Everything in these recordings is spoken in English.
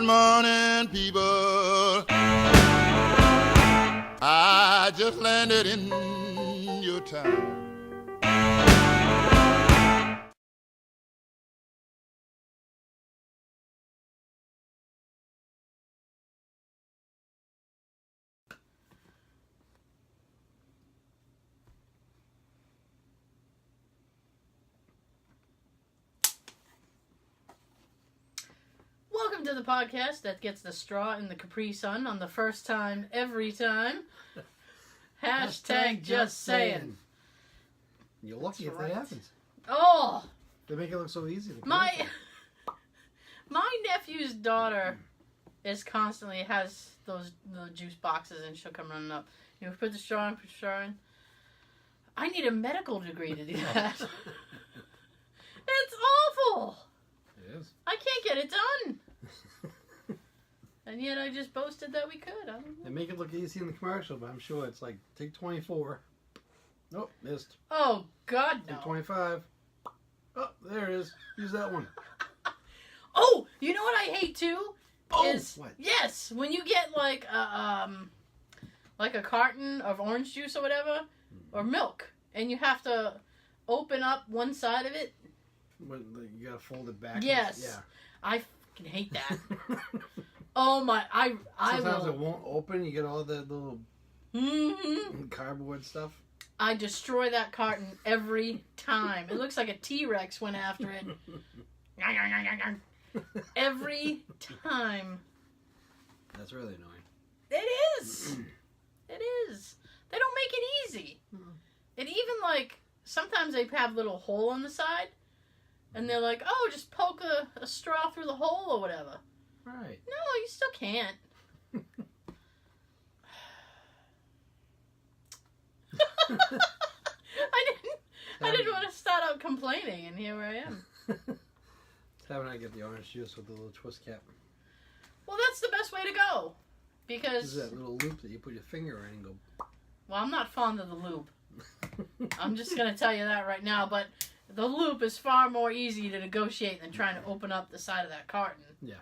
Good morning, people. I just landed in your town. Welcome to the podcast that gets the straw in the Capri Sun on the first time, every time. Hashtag just saying. You're lucky That's if right. that happens. Oh! They make it look so easy. My nephew's daughter is constantly has those juice boxes and she'll come running up. You know, put the straw in, put the straw in. I need a medical degree to do that. It's awful! It is. I can't get it done! And yet I just boasted that we could. I don't know. They make it look easy in the commercial, but I'm sure it's like, take 24. Nope, missed. Oh, God, no. Take 25. Oh, there it is. Use that one. Oh, you know what I hate too? Oh, is, what? Yes, when you get like a carton of orange juice or whatever, or milk, and you have to open up one side of it. When you gotta fold it back. Yes. Yeah. I fucking hate that. Oh my, I Sometimes will. it won't open. You get all that little cardboard stuff. I destroy that carton every time. It looks like a T-Rex went after it. Every time. That's really annoying. It is. It is. They don't make it easy. And even like, sometimes they have a little hole on the side. And they're like, oh, just poke a straw through the hole or whatever. Right. No, you still can't. I didn't want to start out complaining, and here I am. How I get the orange juice with the little twist cap? Well, that's the best way to go. This is Because, that little loop that you put your finger in and go. well, I'm not fond of the loop. I'm just going to tell you that right now, but the loop is far more easy to negotiate than trying to open up the side of that carton. Yeah.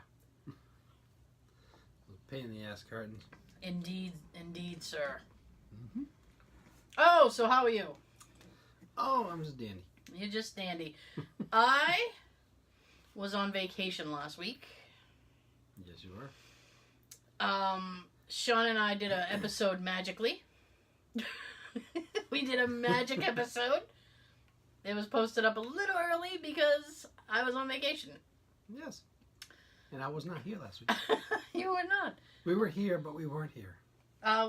Pain in the ass cartons. Indeed, sir. Mm-hmm. Oh, so how are you? Oh, I'm just dandy. You're just dandy. I was on vacation last week. Yes, you are. Sean and I did an episode magically. We did a magic episode. It was posted up a little early because I was on vacation. Yes. And I was not here last week. You were not. We were here, but we weren't here.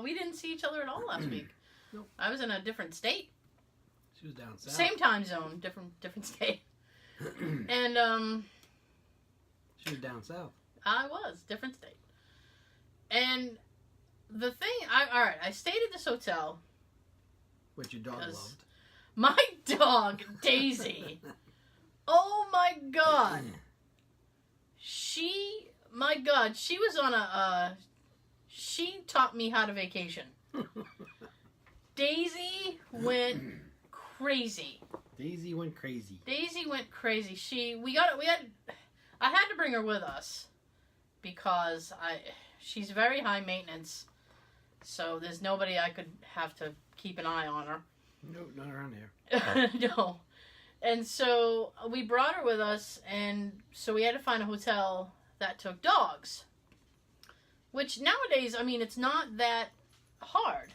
We didn't see each other at all last week. Nope. I was in a different state. She was down south. Same time zone, different state. And She was down south. I was different state. And the thing, I stayed at this hotel. Which your dog loved. My dog, Daisy. Oh my God. She was on she taught me how to vacation. Daisy went crazy. Daisy went crazy. I had to bring her with us because she's very high maintenance. So there's nobody I could have to keep an eye on her. Nope, not around here. No. And so we brought her with us, and so we had to find a hotel that took dogs. Which nowadays, I mean, it's not that hard.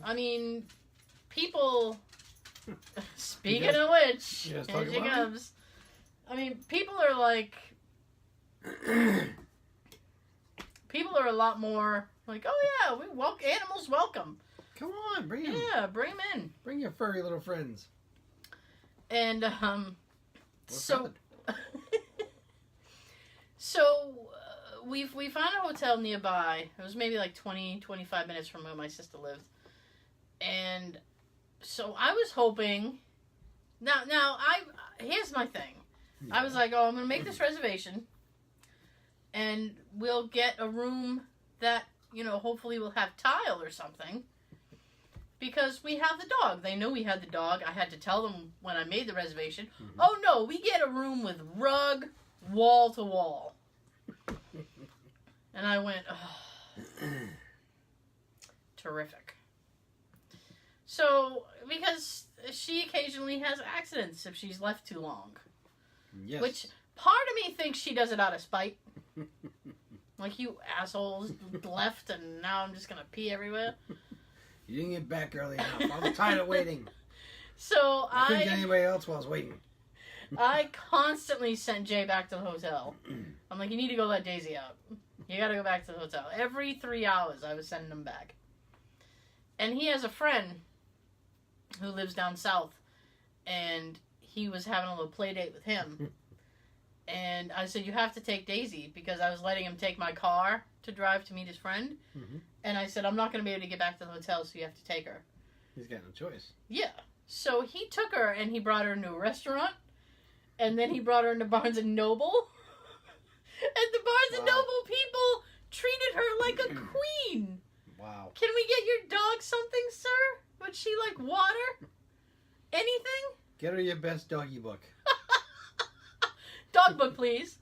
I mean, people... Speaking of which, here she comes. I mean, people are like... People are a lot more like, oh yeah, animals welcome. Come on, bring them. Yeah, bring them in. Bring your furry little friends. And so we found a hotel nearby. It was maybe like 20-25 minutes from where my sister lived. And so I was hoping. Now here's my thing. Yeah. I was like, oh, I'm gonna make this reservation, and we'll get a room that, you know, hopefully will have tile or something. Because we have the dog. They know we had the dog. I had to tell them when I made the reservation. Mm-hmm. Oh, no, we get a room with rug, wall to wall. And I went, oh, terrific. So, because she occasionally has accidents if she's left too long. Yes. Which, part of me thinks she does it out of spite. Like, you assholes left and now I'm just going to pee everywhere. You didn't get back early enough. I was tired of waiting. So I couldn't get anybody else while I was waiting. I constantly sent Jay back to the hotel. I'm like, you need to go let Daisy out. You got to go back to the hotel. Every 3 hours I was sending him back. And he has a friend who lives down south. And he was having a little play date with him. And I said, you have to take Daisy, because I was letting him take my car to drive to meet his friend. Mm-hmm. And I said, I'm not going to be able to get back to the hotel, so you have to take her. He's got no choice. Yeah. So he took her, and he brought her into a restaurant. And then he brought her into Barnes & Noble. And the Barnes & Noble people treated her like a queen. Wow. Can we get your dog something, sir? Would she like water? Anything? Get her your best doggy book. Dog book, please.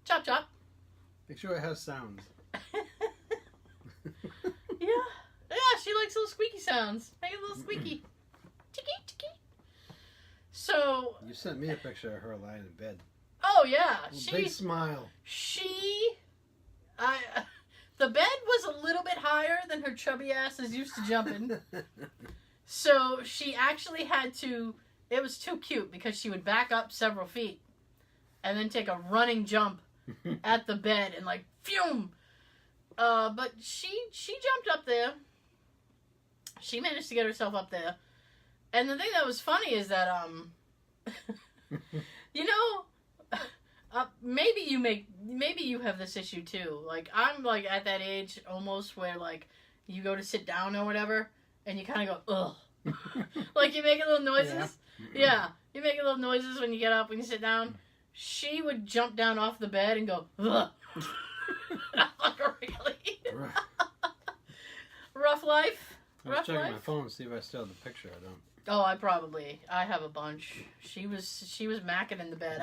Chop, chop. Make sure it has sounds. Yeah, she likes little squeaky sounds. Make it a little squeaky. Ticky, ticky. So... You sent me a picture of her lying in bed. Oh, yeah. Big smile. The bed was a little bit higher than her chubby ass is used to jumping. So she actually had to... It was too cute, because she would back up several feet and then take a running jump at the bed and like, phew! But she jumped up there. She managed to get herself up there. And the thing that was funny is that, you know, maybe you have this issue too. Like, I'm like at that age almost where like you go to sit down or whatever and you kind of go, ugh. Like you make little noises. Yeah. You make little noises when you get up, when you sit down. She would jump down off the bed and go, ugh. I'm like, really? Rough life? I was checking my phone to see if I still have the picture. I don't. Oh, I have a bunch. She was macking in the bed.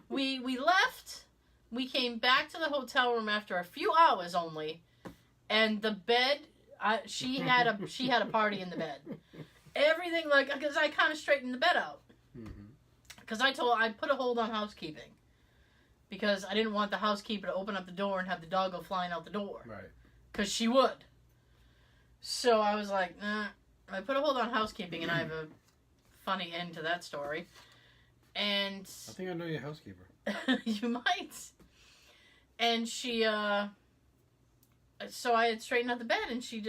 We left. We came back to the hotel room after a few hours only, and the bed, she had a party in the bed. Everything, like, because I kind of straightened the bed out. Because I put a hold on housekeeping. Because I didn't want the housekeeper to open up the door and have the dog go flying out the door. Right. Because she would. So I was like, nah. I put a hold on housekeeping, and I have a funny end to that story. And... I think I know your housekeeper. You might. And she, so I had straightened out the bed, and she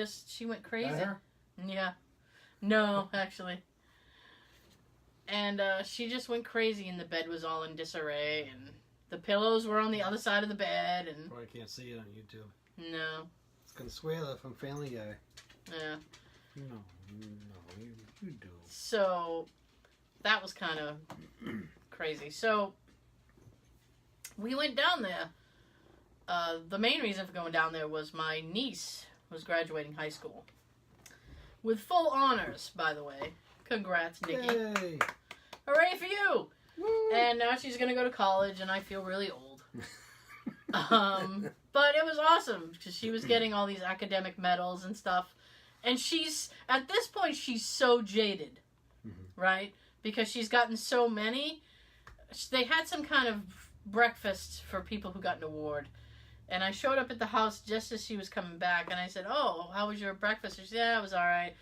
went crazy. Her? Yeah. No, actually. And she just went crazy, and the bed was all in disarray, and the pillows were on the other side of the bed, and... Probably can't see it on YouTube. No. It's Consuela from Family Guy. Yeah. No, you do. So, that was kind of crazy. So, we went down there. The main reason for going down there was my niece was graduating high school. With full honors, by the way. Congrats, Nikki. Yay! Hooray for you! Woo. And now she's going to go to college, and I feel really old. But it was awesome, because she was getting all these academic medals and stuff. And at this point, she's so jaded, right? Because she's gotten so many. They had some kind of breakfast for people who got an award. And I showed up at the house just as she was coming back. And I said, oh, how was your breakfast? She said, yeah, it was all right.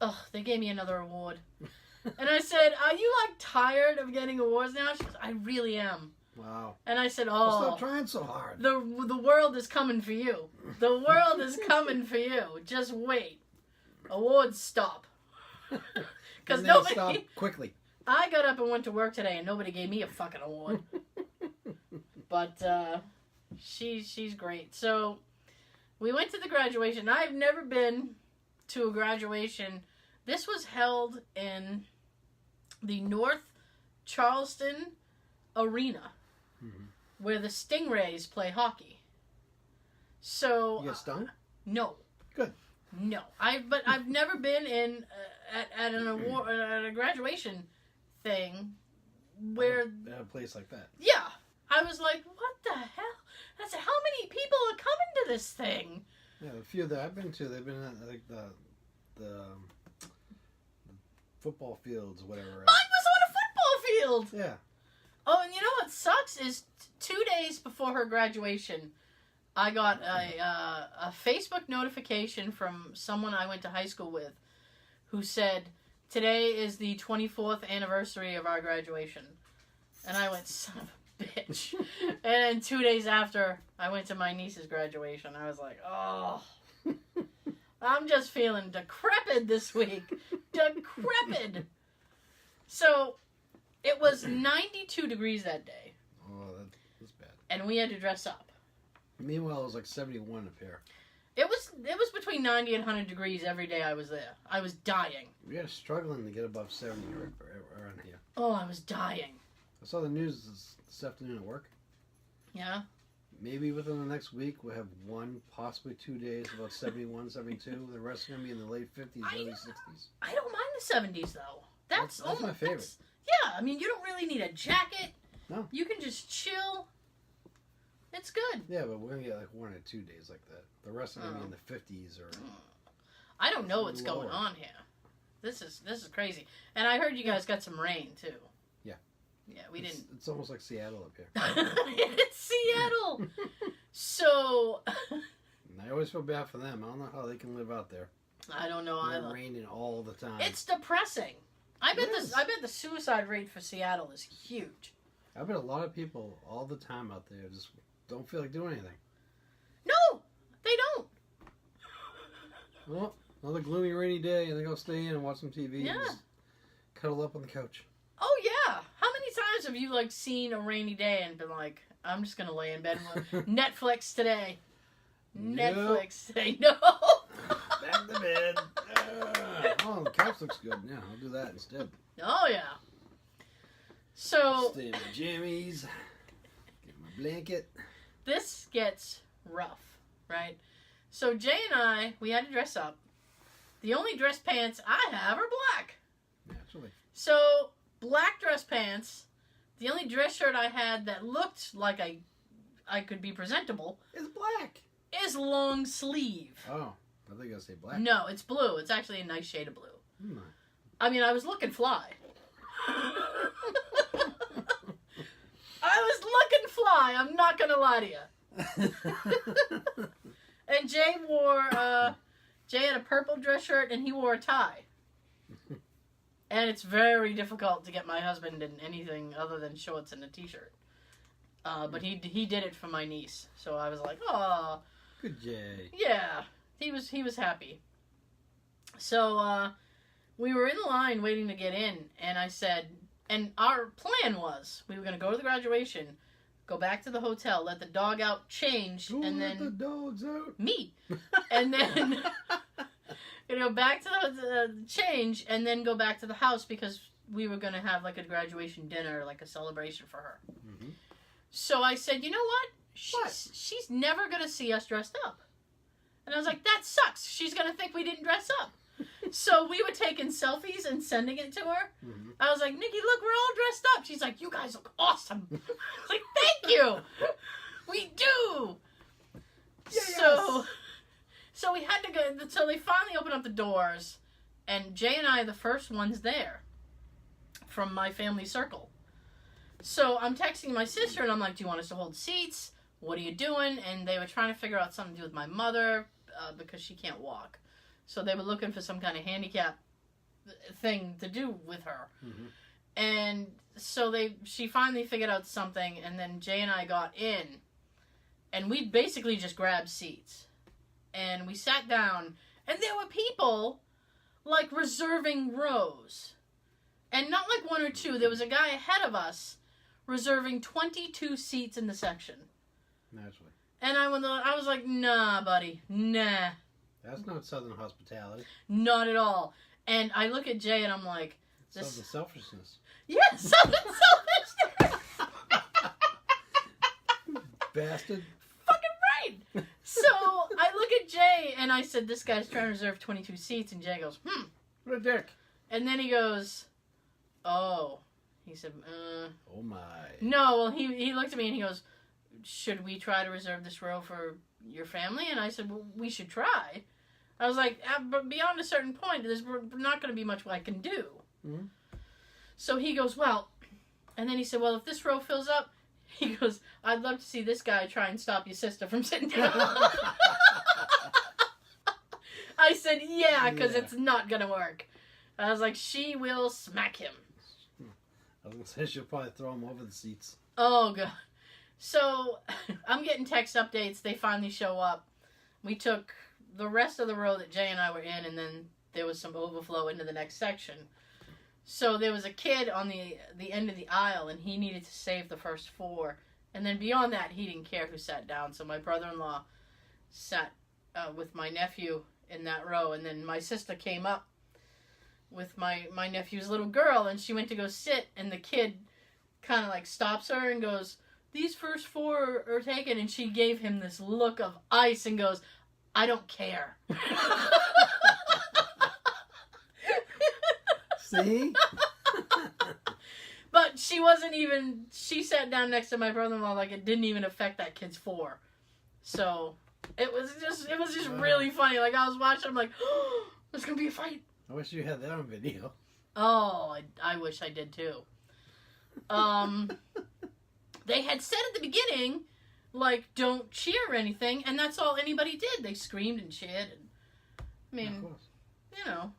Ugh, they gave me another award. And I said, are you, like, tired of getting awards now? She goes, I really am. Wow. And I said, well, stop trying so hard. The world is coming for you. The world is coming for you. Just wait. Awards stop. Because nobody... stop quickly. I got up and went to work today, and nobody gave me a fucking award. But, she's great. So, we went to the graduation. I've never been to a graduation. This was held in the North Charleston Arena, where the Stingrays play hockey. So... You get stung? No. Good. No. But I've never been in at an award, at a graduation thing where... At a place like that. Yeah. I was like, what the hell? I said, how many people are coming to this thing? Yeah, a few that I've been to, they've been at like the football fields, whatever. Mine was on a football field. Yeah. Oh, and you know what sucks is 2 days before her graduation, I got a Facebook notification from someone I went to high school with who said, today is the 24th anniversary of our graduation. And I went, son of a bitch. And 2 days after, I went to my niece's graduation. I was like, oh, I'm just feeling decrepit this week. Decrepit. So, it was 92 degrees that day. Oh, that's bad. And we had to dress up. Meanwhile, it was like 71 up here. It was between 90 and 100 degrees every day I was there. I was dying. We are struggling to get above 70 around here. Oh, I was dying. I saw the news this afternoon at work. Yeah? Maybe within the next week we'll have 1, possibly 2 days about 71, 72. The rest are going to be in the late 50s, early 60s. I don't mind the 70s, though. That's my favorite. Yeah, I mean, you don't really need a jacket. No. You can just chill. It's good. Yeah, but we're going to get like 1 or 2 days like that. The rest are going to be in the 50s or... I don't know what's going on here. This is crazy. And I heard you guys got some rain, too. Yeah. Yeah, we didn't... It's almost like Seattle up here. It's Seattle! So... And I always feel bad for them. I don't know how they can live out there. I don't know It's either. raining all the time. It's depressing. I bet the suicide rate for Seattle is huge. I bet a lot of people all the time out there just don't feel like doing anything. No, they don't. Well, another gloomy rainy day, and they go stay in and watch some TV. Yeah. And just cuddle up on the couch. Oh yeah. How many times have you like seen a rainy day and been like, I'm just gonna lay in bed and Netflix today? Nope. Netflix today. No. Back to bed. Oh, the couch looks good. Yeah, I'll do that instead. Oh yeah. So Stay in my jammies. Get my blanket. this gets rough, right? So Jay and I, we had to dress up. The only dress pants I have are black. Naturally. So, black dress pants. The only dress shirt I had that looked like I could be presentable It's black. is long sleeve. Oh, I think I was say black. No, it's blue. It's actually a nice shade of blue. Hmm. I mean, I was looking fly. I was looking fly. I'm not going to lie to you. And Jay had a purple dress shirt and he wore a tie. And it's very difficult to get my husband in anything other than shorts and a t-shirt. But he did it for my niece. So I was like, oh. Good Jay. Yeah. He was happy. So we were in the line waiting to get in. And I said, and our plan was we were going to go to the graduation, go back to the hotel, let the dog out, change, Who and let then... the dogs out? Me. And then... go back to the change and then go back to the house because we were going to have like a graduation dinner, like a celebration for her. Mm-hmm. So I said, you know what? She's never going to see us dressed up. And I was like, that sucks. She's going to think we didn't dress up. So we were taking selfies and sending it to her. Mm-hmm. I was like, Nikki, look, we're all dressed up. She's like, you guys look awesome. I was like, thank you. We do. Yes. So we had to go, so they finally opened up the doors, and Jay and I are the first ones there from my family circle. So I'm texting my sister, and I'm like, do you want us to hold seats? What are you doing? And they were trying to figure out something to do with my mother, because she can't walk. So they were looking for some kind of handicap thing to do with her. Mm-hmm. And so she finally figured out something, and then Jay and I got in, and we basically just grabbed seats. And we sat down, and there were people, like, reserving rows. And not like 1 or 2. There was a guy ahead of us reserving 22 seats in the section. Naturally. And I was like, nah, buddy. Nah. That's not Southern hospitality. Not at all. And I look at Jay, and I'm like... Southern selfishness. Yeah, Southern selfishness! Bastard. Fucking right! So, I look at Jay, and I said, this guy's trying to reserve 22 seats, and Jay goes, What a dick. And then he goes, oh. He said, Oh my. No, well, he looked at me and he goes, should we try to reserve this row for your family? And I said, well, we should try. I was like, but beyond a certain point, there's not going to be much I can do. Mm-hmm. So he goes, well, and then he said, well, if this row fills up, he goes, I'd love to see this guy try and stop your sister from sitting down. I said, yeah, because it's not going to work. I was like, she will smack him. I was going to say she'll probably throw him over the seats. Oh, God. So, I'm getting text updates. They finally show up. We took the rest of the row that Jay and I were in, and then there was some overflow into the next section. So, there was a kid on the end of the aisle, and he needed to save the first 4. And then beyond that, he didn't care who sat down. So, my brother-in-law sat with my nephew in that row, and then my sister came up with my nephew's little girl, and she went to go sit, and the kid kind of like stops her and goes, these first 4 are taken, and she gave him this look of ice and goes, I don't care. See? But she sat down next to my brother-in-law like it didn't even affect that kid's 4. So it was just really funny. Like I was watching, I'm like, oh, there's gonna be a fight. I wish you had that on video. Oh, I wish I did too. They had said at the beginning, like, don't cheer or anything, and that's all anybody did. They screamed and cheered. And,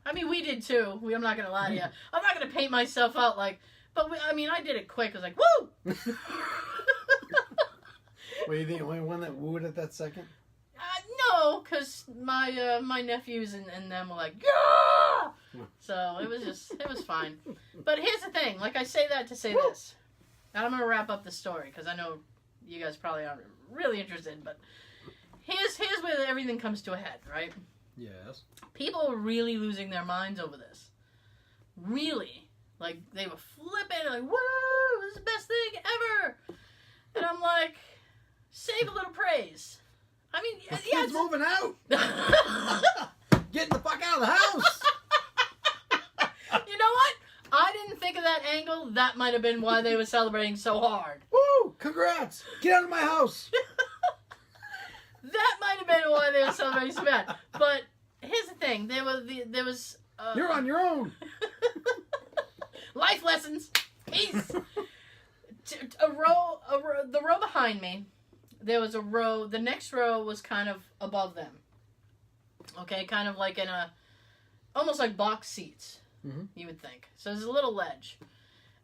I mean, we did too. I'm not going to lie to you. I'm not going to paint myself out like, but I did it quick. I was like, woo! Were you the only one that wooed at that second? No, because my nephews and them were like, yeah! So it was fine. But here's the thing. Like, I say that to say this. Now I'm going to wrap up the story because I know you guys probably aren't really interested, but here's where everything comes to a head, right? Yes. People were really losing their minds over this. Really. Like, they were flipping, like, woo, this is the best thing ever. And I'm like, save a little praise. I mean, the yeah, kid's moving out. Getting the fuck out of the house. You know what? I didn't think of that angle. That might have been why they were celebrating so hard. Woo! Congrats! Get out of my house. That might have been why they were celebrating so bad. But here's the thing: there was. You're on your own. Life lessons. Peace. The row behind me. There was a row. The next row was kind of above them. Okay, kind of like in almost like box seats. Mm-hmm. You would think. So there's a little ledge.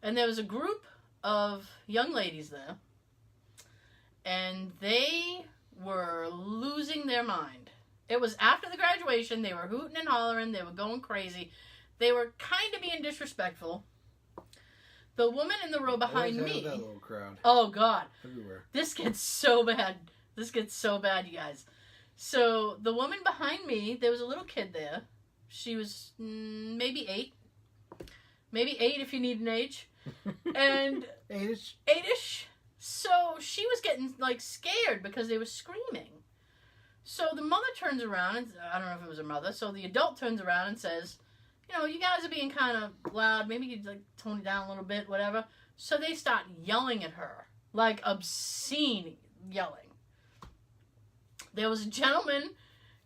And there was a group of young ladies there. And they were losing their mind. It was after the graduation. They were hooting and hollering. They were going crazy. They were kind of being disrespectful. The woman in the row behind me. That little crowd. Oh, God. Everywhere. This gets so bad. This gets so bad, you guys. So the woman behind me, there was a little kid there. She was maybe 8. Maybe 8 if you need an age. And 8-ish. 8-ish. So she was getting, like, scared because they were screaming. So the mother turns around, and I don't know if it was her mother, so the adult turns around and says, you guys are being kind of loud. Maybe you could, like, tone it down a little bit, whatever. So they start yelling at her. Like, obscene yelling. There was a gentleman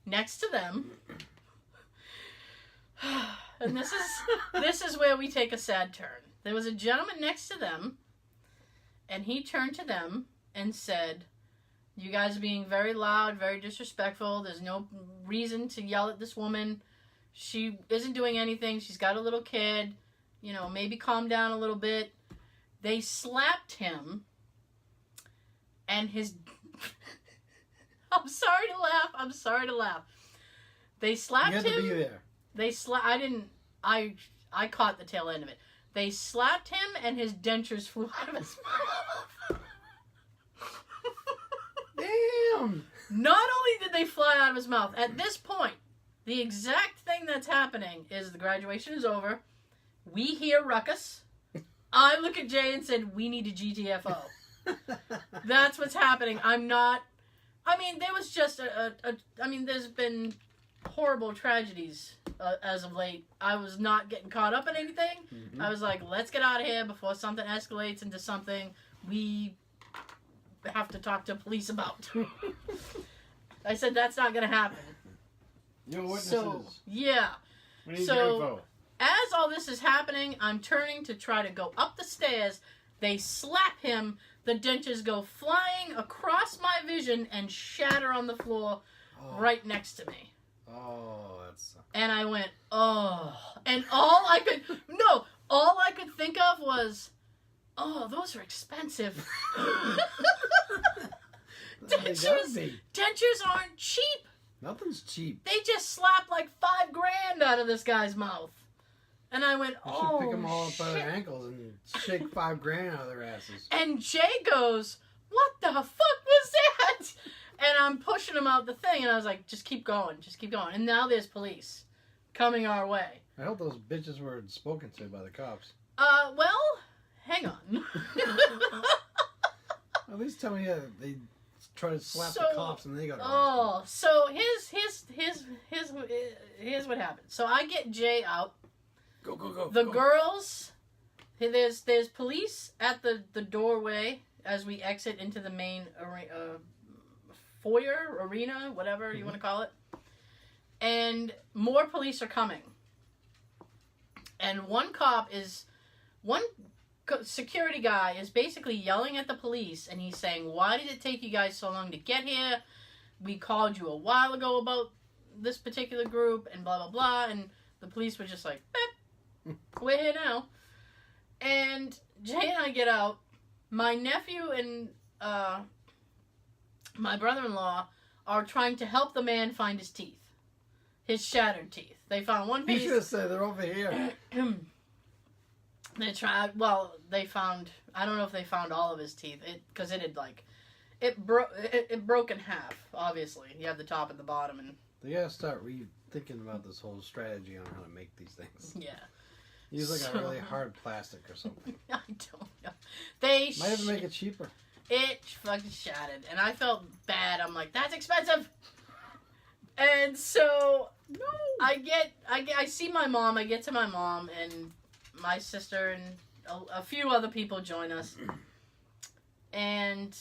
next to them. And this is where we take a sad turn. There was a gentleman next to them, and he turned to them and said, you guys are being very loud, very disrespectful. There's no reason to yell at this woman. She isn't doing anything. She's got a little kid. Maybe calm down a little bit. They slapped him, and his... I'm sorry to laugh. They slapped him. You had to be there. I caught the tail end of it. They slapped him and his dentures flew out of his mouth. Damn! Not only did they fly out of his mouth, at this point, the exact thing that's happening is the graduation is over. We hear ruckus. I look at Jay and said, we need a GTFO. That's what's happening. There was just there's been horrible tragedies as of late. I was not getting caught up in anything. Mm-hmm. I was like, let's get out of here before something escalates into something we have to talk to police about. I said, that's not going to happen. Your witnesses. So, yeah. We need So- your info. As all this is happening, I'm turning to try to go up the stairs. They slap him. The dentures go flying across my vision and shatter on the floor right next to me. Oh, that's... And I went, oh. And all I could think of was, oh, those are expensive. Dentures aren't cheap. Nothing's cheap. They just slapped like $5,000 out of this guy's mouth. And I went, You oh, should pick them all up by shit. their ankles and shake $5,000 out of their asses. And Jay goes, what the fuck was that? And I'm pushing him out the thing, and I was like, just keep going. And now there's police coming our way. I hope those bitches were spoken to by the cops. Well, hang on. At least tell me they tried to slap the cops and they got arrested. Oh, so here's what happened. So I get Jay out. Go. The girls, there's police at the doorway as we exit into the main foyer, arena, whatever you want to call it. And more police are coming. And one security guy is basically yelling at the police, and he's saying, why did it take you guys so long to get here? We called you a while ago about this particular group, and blah, blah, blah. And the police were just like, we're here now. And Jay and I get out. My nephew and my brother-in-law are trying to help the man find his teeth. His shattered teeth. They found one You piece. should have said they're over here. They tried. Well, they found. I don't know if they found all of his teeth, because it had it broke in half. Obviously, you have the top and the bottom, and They gotta start rethinking about this whole strategy on how to make these things. yeah. Use like a really hard plastic or something. I don't know. They Might have to make it cheaper. It fucking shattered, and I felt bad. I'm like, that's expensive. And so I see my mom. I get to my mom, and my sister and a few other people join us. And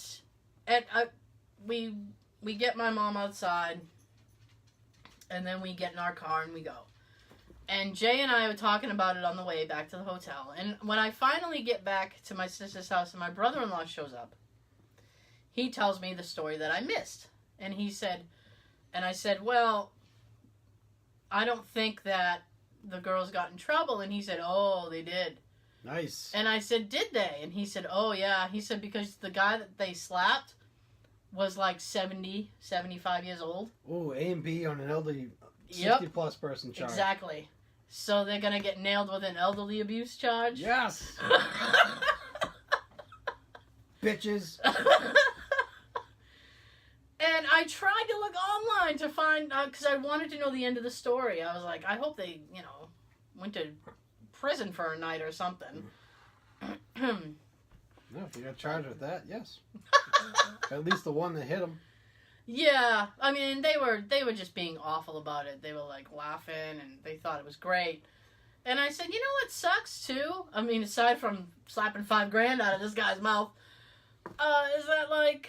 we get my mom outside, and then we get in our car and we go. And Jay and I were talking about it on the way back to the hotel. And when I finally get back to my sister's house and my brother-in-law shows up, he tells me the story that I missed. And he said, and I said, well, I don't think that the girls got in trouble. And he said, oh, they did. Nice. And I said, did they? And he said, oh, yeah. He said, because the guy that they slapped was like 70, 75 years old. Oh, A&B on an elderly 60-plus person charge. Exactly. So they're going to get nailed with an elderly abuse charge? Yes! Bitches. And I tried to look online to find, because I wanted to know the end of the story. I was like, I hope they, went to prison for a night or something. No, if you got charged with that, yes. At least the one that hit him. Yeah, I mean, they were just being awful about it. They were like laughing, and they thought it was great. And I said, you know what sucks too? I mean, aside from slapping $5,000 out of this guy's mouth, is that like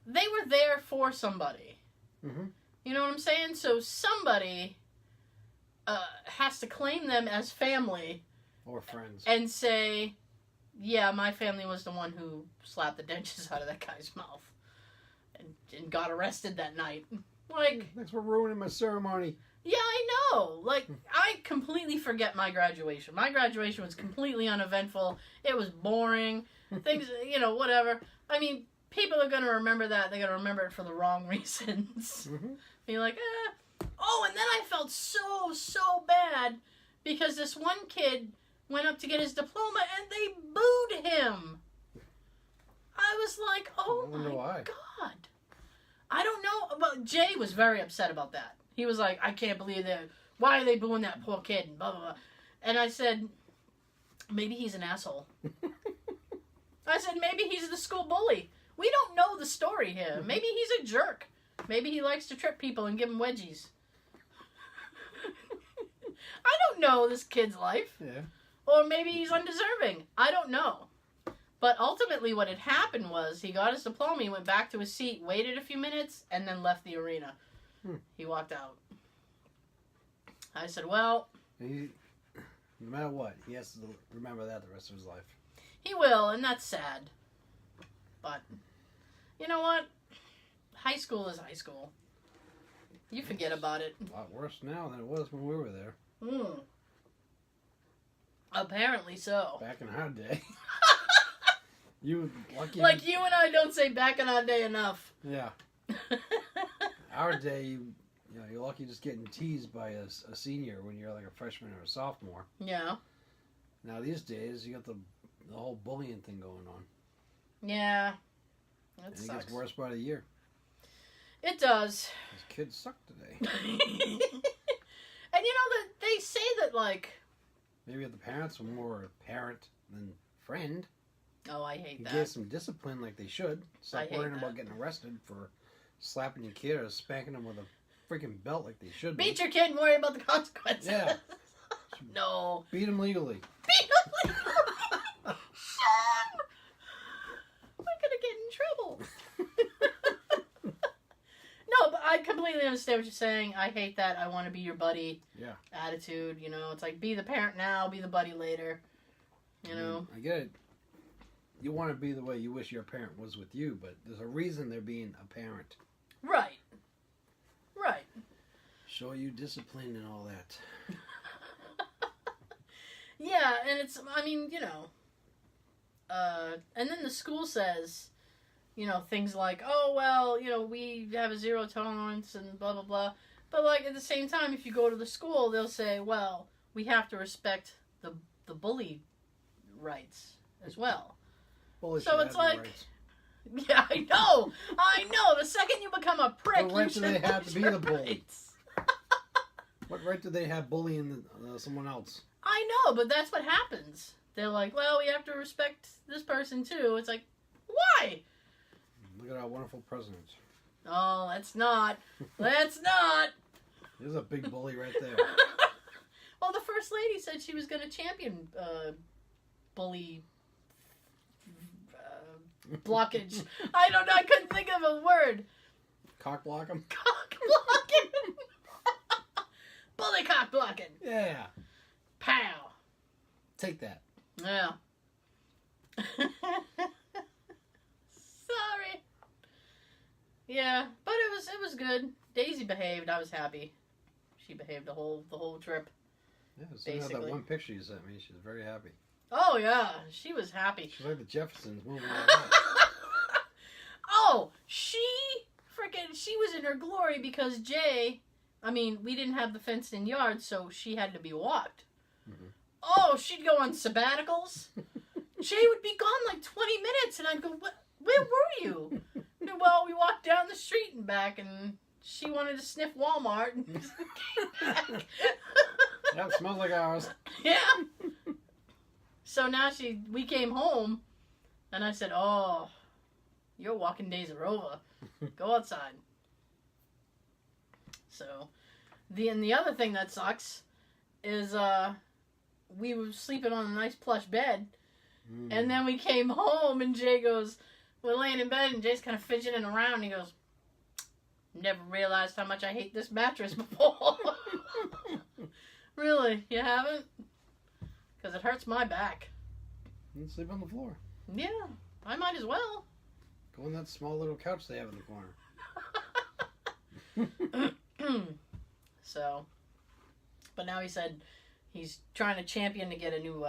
they were there for somebody. Mm-hmm. You know what I'm saying? So somebody has to claim them as family Or friends. and say, yeah, my family was the one who slapped the dentures out of that guy's mouth. And got arrested that night. Like, Thanks for ruining my ceremony. yeah, I know. Like, I completely forget my graduation. My graduation was completely uneventful. It was boring. Things, whatever. I mean, people are going to remember that. They're going to remember it for the wrong reasons. Mm-hmm. Be like, Oh, and then I felt so bad because this one kid went up to get his diploma and they booed him. I was like, oh my God. I don't know. Well, Jay was very upset about that. He was like, I can't believe that. Why are they booing that poor kid? And blah, blah, blah. And I said, maybe he's an asshole. I said, maybe he's the school bully. We don't know the story here. Maybe he's a jerk. Maybe he likes to trip people and give them wedgies. don't know this kid's life. Yeah. Or maybe he's undeserving. I don't know. But ultimately what had happened was he got his diploma, he went back to his seat, waited a few minutes, and then left the arena. He walked out. I said, well... No matter what, he has to remember that the rest of his life. He will, and that's sad. But, you know what? High school is high school. You forget about it. A lot worse now than it was when we were there. Apparently so. Back in our day. You lucky. Like you and I don't say back in our day enough. Yeah. Our day, you're lucky just getting teased by a senior when you're like a freshman or a sophomore. Yeah. Now these days, you got the whole bullying thing going on. Yeah. It gets worse by the year. It does. These kids suck today. And you know that they say that like... Maybe the parents were more parent than friend. Oh, I hate that. You gave some discipline like they should. Stop worrying that. about getting arrested for slapping your kid or spanking them with a freaking belt like they should. Beat your kid and worry about the consequences. Yeah. No. Beat him legally. Beat him legally. Son! I'm gonna get in trouble. No, but I completely understand what you're saying. I hate that. I want to be your buddy. Yeah. Attitude, you know. It's like, be the parent now, be the buddy later. You know? I get it. You want to be the way you wish your parent was with you, but there's a reason they're being a parent. Right. Right. Show you discipline and all that. Yeah, and it's, I mean, you know. And then the school says, you know, things like, oh, well, you know, we have a zero tolerance and blah, blah, blah. But, like, at the same time, if you go to the school, they'll say, well, we have to respect the bully rights as well. Bully So it's like, yeah, I know. The second you become a prick, what right you do they should have to be the bully? rights. What right do they have bullying someone else? I know, but that's what happens. They're like, well, we have to respect this person too. It's like, why? Look at our wonderful president. Oh, let's not. Let's not. There's a big bully right there. Well, the first lady said she was going to champion bully blockage. I don't know. I couldn't think of a word. Cock block him? Cock blocking. Bully cock blocking. Yeah. Pow. Take that. Yeah. Sorry. Yeah, but it was good. Daisy behaved. I was happy. She behaved the whole trip. Yeah, so that Basically. one picture you sent me, she was very happy. Oh yeah, she was happy. She's like the Jeffersons moving around. Oh, she was in her glory because we didn't have the fenced in yard, so she had to be walked. Mm-hmm. Oh, she'd go on sabbaticals. Jay would be gone like 20 minutes, and I'd go, where were you? Well, we walked down the street and back, and she wanted to sniff Walmart, and came back. Yeah, it smells like ours. Yeah. So now we came home, and I said, oh, your walking days are over. Go outside. So, the other thing that sucks is we were sleeping on a nice plush bed, and then we came home, and Jay goes, we're laying in bed, and Jay's kind of fidgeting around, and he goes, never realized how much I hate this mattress before. Really? You haven't? Because it hurts my back. You sleep on the floor. Yeah, I might as well. Go on that small little couch they have in the corner. So, but now he said he's trying to champion to get a new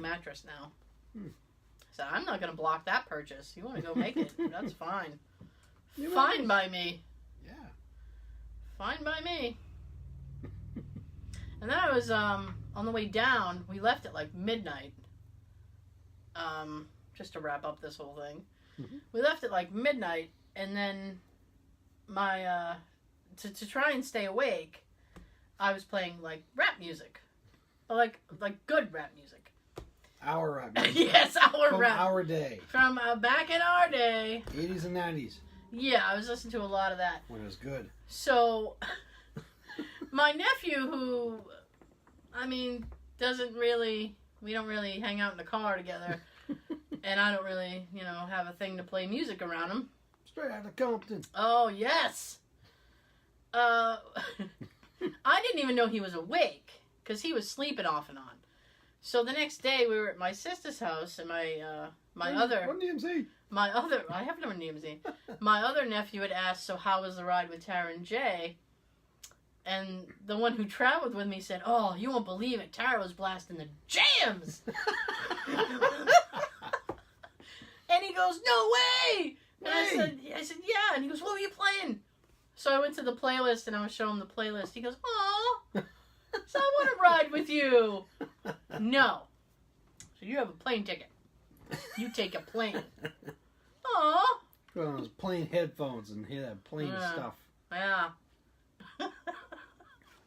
mattress now. So I'm not going to block that purchase. You want to go make it? That's fine. Fine by me. Yeah. Fine by me. And then I was on the way down. We left at like midnight. Just to wrap up this whole thing. Mm-hmm. We left at like midnight, and then my to try and stay awake, I was playing like rap music, like good rap music. Our rap music. Yes, From rap. Our day. From back in our day. 80s and 90s. Yeah, I was listening to a lot of that. When it was good. So, my nephew, who I mean, we don't really hang out in the car together. And I don't really, have a thing to play music around him. Straight out of Compton. Oh, yes. I didn't even know he was awake because he was sleeping off and on. So the next day we were at my sister's house and my other I have no DMZ. My other nephew had asked, so how was the ride with Tara and Jay? And the one who traveled with me said, "Oh, you won't believe it. Tara was blasting the jams." And he goes, "No way!" And I said, "Yeah." And he goes, "What were you playing?" So I went to the playlist and I was showing him the playlist. He goes, "Oh, so I want to ride with you." No. So you have a plane ticket. You take a plane. Aw. Put on those plane headphones and hear that plane stuff. Yeah.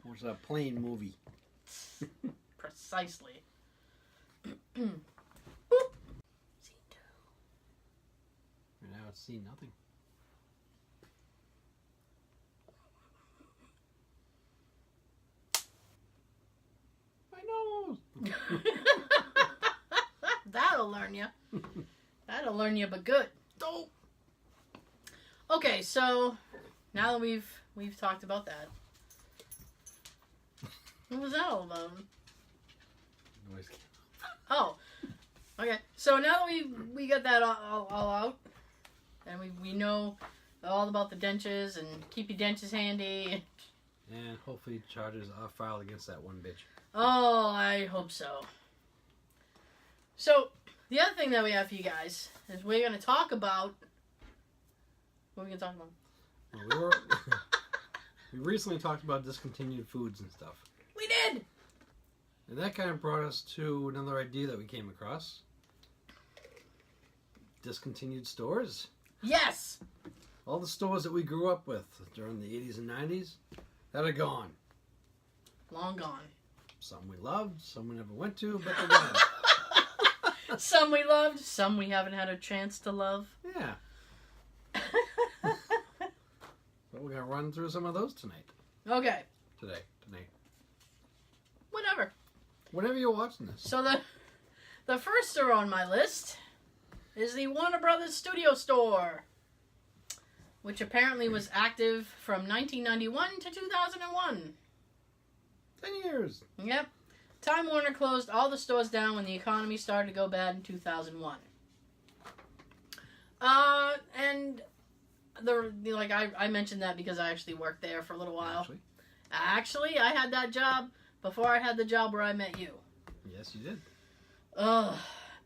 Watch that plane movie. Precisely. Boop. Scene 2. And now it's scene nothing. My nose. That'll learn you. That'll learn you, but good. Dope. Okay, so now that we've talked about that, what was that all about? Noise. Oh, okay. So now that we got that all out, and we know all about the dentures and keep your dentures handy. And hopefully charges are filed against that one bitch. Oh, I hope so. So, the other thing that we have for you guys is we're going to talk about... What are we going to talk about? Well, we recently talked about discontinued foods and stuff. We did! And that kind of brought us to another idea that we came across. Discontinued stores. Yes! All the stores that we grew up with during the 80s and 90s that are gone. Long gone. Some we loved, some we never went to, but they're gone. Some we loved, some we haven't had a chance to love. Yeah. But we're going to run through some of those tonight. Okay. Today. Whatever. Whenever you're watching this. So the first store on my list is the Warner Brothers Studio Store, which apparently was active from 1991 to 2001. 10 years. Yep. Time Warner closed all the stores down when the economy started to go bad in 2001. And I mentioned that because I actually worked there for a little while. Actually, I had that job before I had the job where I met you. Yes, you did.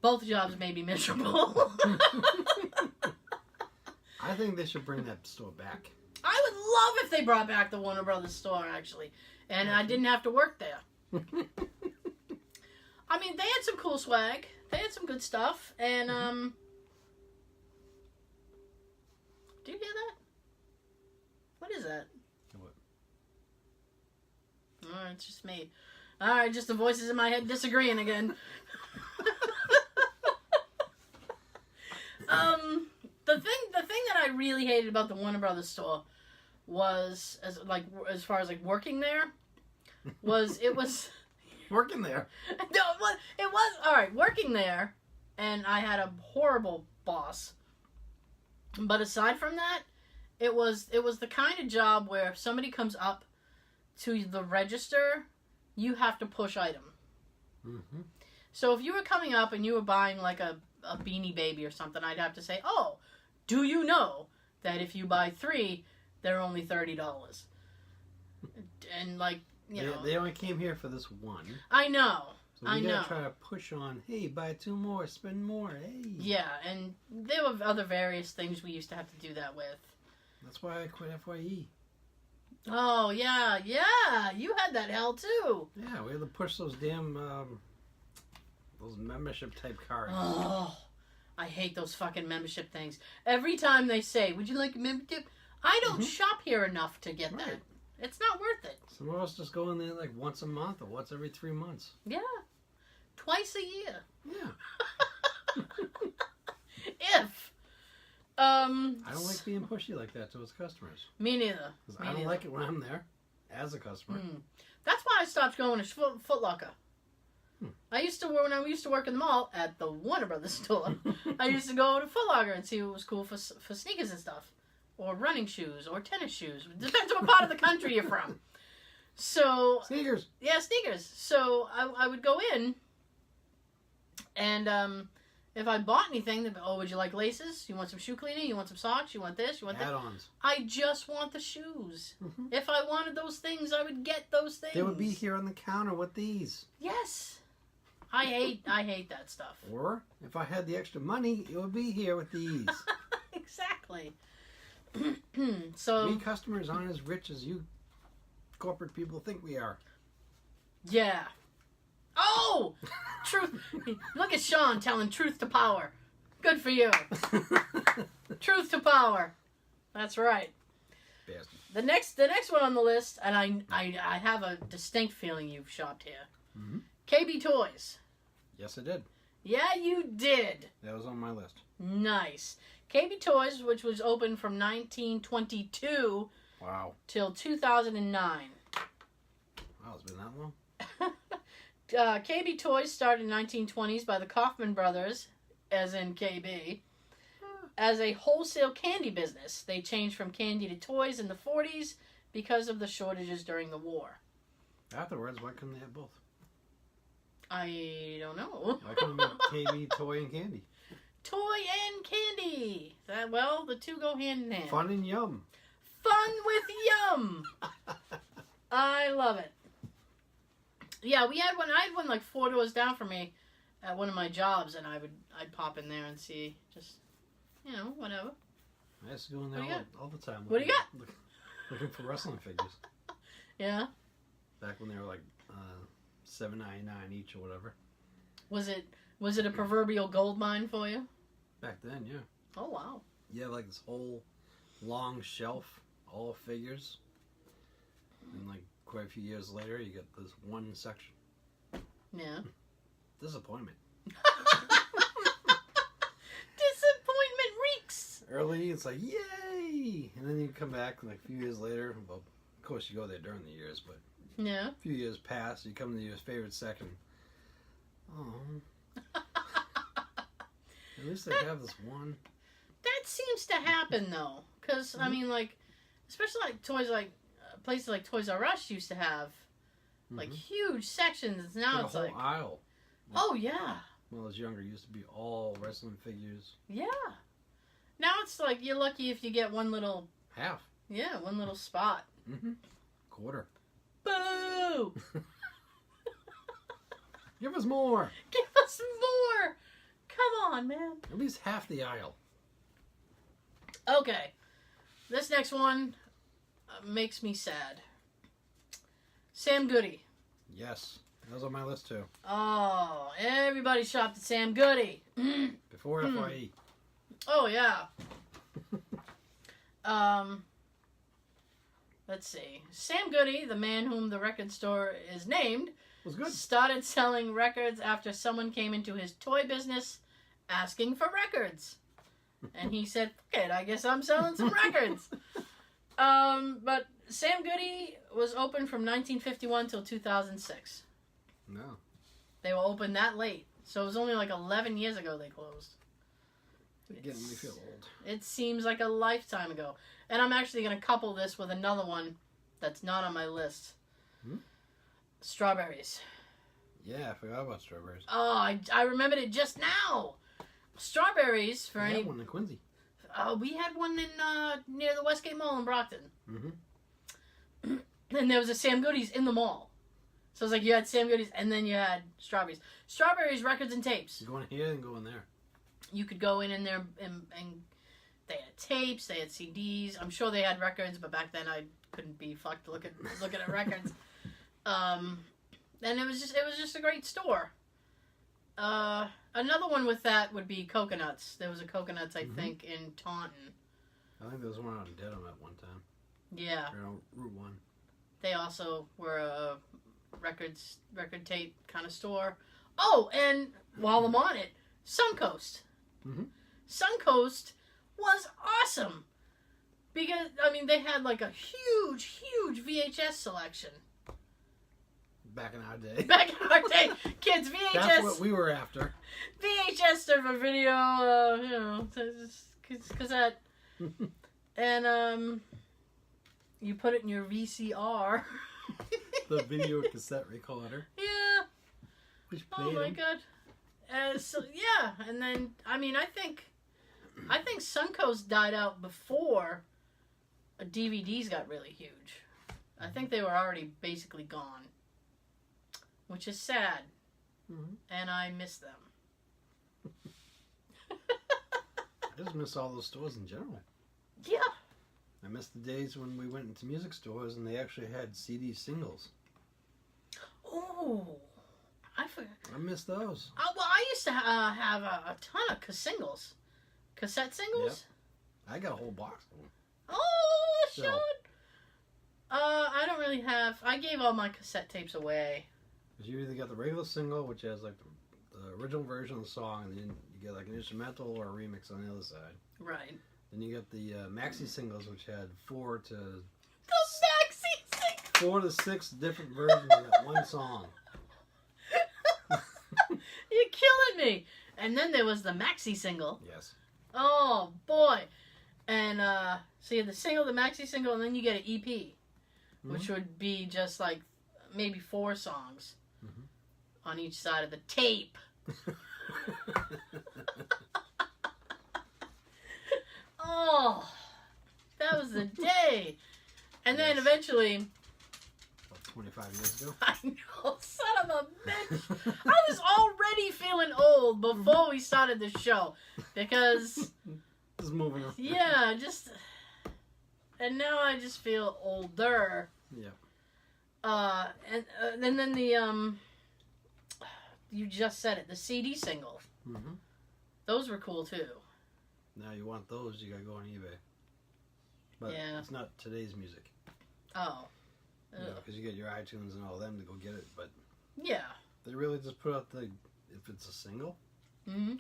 Both jobs made me miserable. I think they should bring that store back. I would love if they brought back the Warner Brothers store, actually. And I didn't have to work there. I mean, they had some cool swag. They had some good stuff. And, do you hear that? What is that? What? Oh, it's just me. Alright, just the voices in my head disagreeing again. The thing that I really hated about the Warner Brothers store was, as far as working there, was it was working there. No, it was alright, working there, and I had a horrible boss. But aside from that, it was the kind of job where if somebody comes up to the register, you have to push item. Mm-hmm. So if you were coming up and you were buying like a Beanie Baby or something, I'd have to say, "Oh, do you know that if you buy 3, they're only $30?" And they only came here for this one. I know. So we gotta try to push on. Hey, buy 2 more, spend more. Hey. Yeah, and there were other various things we used to have to do that with. That's why I quit FYE. Oh yeah, you had that hell too. Yeah, we had to push those damn those membership type cards. Oh, I hate those fucking membership things. Every time they say, "Would you like a membership?" I don't shop here enough to get that. It's not worth it. Some of us just go in there once a month or once every 3 months. Yeah. Twice a year. Yeah. If. I don't like being pushy like that towards customers. Me neither. I don't like it when I'm there. as a customer. That's why I stopped going to Foot Locker. When I used to work in the mall at the Warner Brothers store, I used to go to Foot Locker and see what was cool for sneakers and stuff, or running shoes, or tennis shoes. Depends on what part of the country you're from. So Sneakers. Yeah, sneakers. So I would go in, and if I bought anything, they'd be, oh, would you like laces? You want some shoe cleaning? You want some socks? You want this? You want that? Add-ons. I just want the shoes. If I wanted those things, I would get those things. They would be here on the counter with these. Yes. I hate that stuff. Or, if I had the extra money, it would be here with these. Exactly. So we customers aren't as rich as you corporate people think we are. Yeah. Oh! Truth. Look at Sean telling truth to power. Good for you. Truth to power. That's right. Bastard. The next one on the list, and I have a distinct feeling you've shopped here. KB Toys. Yes, I did. Yeah, you did. That was on my list. Nice. KB Toys, which was open from 1922 Wow. till 2009. Wow, it's been that long? KB Toys started in the 1920s by the Kaufman brothers, as in KB, as a wholesale candy business. They changed from candy to toys in the 40s because of the shortages during the war. Afterwards, why couldn't they have both? I don't know. Why couldn't they have KB, toy, and candy? Toy and candy. The two go hand in hand. Fun and yum. Fun with yum. I love it. Yeah, I had one like 4 doors down from me at one of my jobs, and I'd pop in there and see just, whatever. I used to go in there all the time. What do you got? Looking for wrestling figures. Yeah. Back when they were like $7.99 each or whatever. Was it a proverbial gold mine for you? Back then, yeah. Oh wow. Yeah, like this whole long shelf, all figures, and like quite a few years later, you get this one section. Yeah. Disappointment. Disappointment reeks. Early, it's like yay, and then you come back like a few years later. Well, of course, you go there during the years, but yeah, a few years pass. You come to your favorite section. Oh. At least they have this one. That seems to happen though, because I mean, like, especially like toys, like places like Toys R Us used to have like huge sections. Now it's a whole like aisle. Oh yeah. When I was younger, it used to be all wrestling figures. Yeah. Now it's like you're lucky if you get one little half. Yeah, one little spot. Quarter. Boo! Give us more. Give us more. Come on, man. At least half the aisle. Okay. This next one makes me sad. Sam Goody. Yes. That was on my list too. Oh, everybody shopped at Sam Goody. Before FYE. Oh, yeah. Let's see. Sam Goody, the man whom the record store is named, was good. Started selling records after someone came into his toy business asking for records. And he said, fuck it, I guess I'm selling some records. But Sam Goody was open from 1951 till 2006. No. They were open that late. So it was only like 11 years ago they closed. Getting me feel old. It seems like a lifetime ago. And I'm actually going to couple this with another one that's not on my list. Strawberries. Yeah, I forgot about strawberries. Oh, I remembered it just now. Strawberries for any... one in Quincy. We had one in near the Westgate Mall in Brockton. And there was a Sam Goody's in the mall. So it's like you had Sam Goody's and then you had Strawberries. Strawberries, records, and tapes. You go in here and go in there. You could go in there and they had tapes, they had CDs. I'm sure they had records, but back then I couldn't be fucked looking at records. And it was just a great store. Another one with that would be Coconuts. There was a Coconuts, I think, in Taunton. I think there was one out in Dedham at one time. Yeah. Or on Route 1. They also were a record tape kind of store. Oh, and while I'm on it, Suncoast. Suncoast was awesome. Because, I mean, they had like a huge VHS selection. Back in our day. Back in our day, kids, VHS. That's what we were after. VHS stood for video, you know, cassette. And, you put it in your VCR. The video cassette recorder. Yeah. Which Oh my god. So yeah, and then I mean I think Suncoast died out before DVDs got really huge. I think they were already basically gone, which is sad, and I miss them. I just miss all those stores in general. Yeah. I miss the days when we went into music stores and they actually had CD singles. Oh, I forgot. I miss those. Well, I used to have a ton of cassette singles. Yep. I got a whole box of them. Oh, So- shit. I don't really have. I gave all my cassette tapes away. Because you either got the regular single, which has like the original version of the song, and then you get like an instrumental or a remix on the other side. Right. Then you got the maxi singles, which had 4 to The maxi singles. 4 to 6 different versions of that one song. You're killing me. And then there was the maxi single. Yes. Oh boy. And so you have the single, the maxi single, and then you get an EP, which would be just like maybe 4 songs on each side of the tape. Oh, that was the day. And then eventually, About 25 years ago. I know, son of a bitch. I was already feeling old before we started the show. Because, Just moving on. yeah, and now I just feel older. Yeah. And then the, you just said it, the CD single. Mm-hmm. Those were cool too. Now you want those, you gotta go on eBay. But Yeah. it's not today's music. Oh. Because you get your iTunes and all them to go get it. But Yeah. they really just put out if it's a single, Mm-hmm.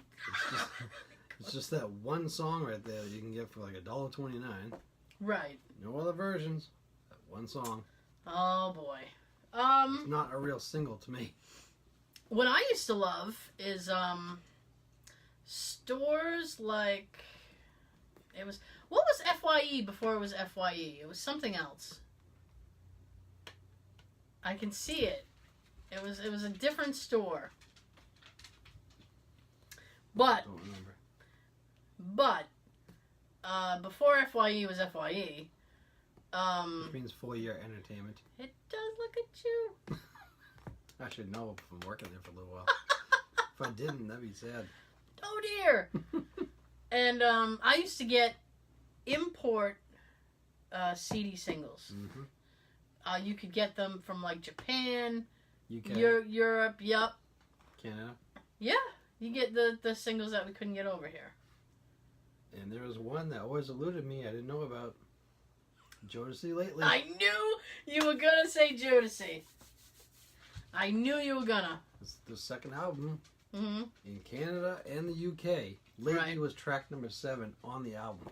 it's just that one song right there that you can get for like $1.29. Right. No other versions. That one song. Oh boy. It's not a real single to me. What I used to love is stores like what was FYE before it was FYE? It was something else. I can see it. It was a different store. But Don't remember. before FYE was FYE, Which means full year entertainment. it does look at you. I should know from working there for a little while. If I didn't, that'd be sad. Oh dear. And I used to get import CD singles. Mm-hmm. You could get them from like Japan, UK, Europe. Yup. Canada. Yeah, you get the singles that we couldn't get over here. And there was one that always eluded me. I didn't know about. Jodeci lately. I knew you were gonna say Jodeci. I knew you were gonna. It's the second album Mm-hmm. in Canada and the UK. Lately Right. was track number 7 on the album.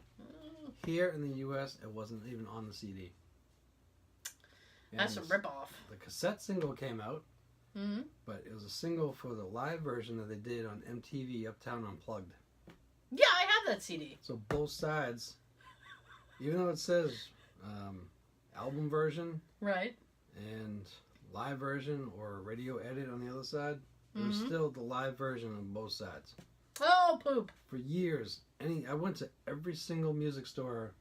Here in the US, it wasn't even on the CD. That's a And ripoff. The cassette single came out, Mm-hmm. but it was a single for the live version that they did on MTV Uptown Unplugged. Yeah, I have that CD. So both sides, even though it says album version Right. and live version or radio edit on the other side, it was Mhm. still the live version on both sides. Oh, poop. For years, I went to every single music store.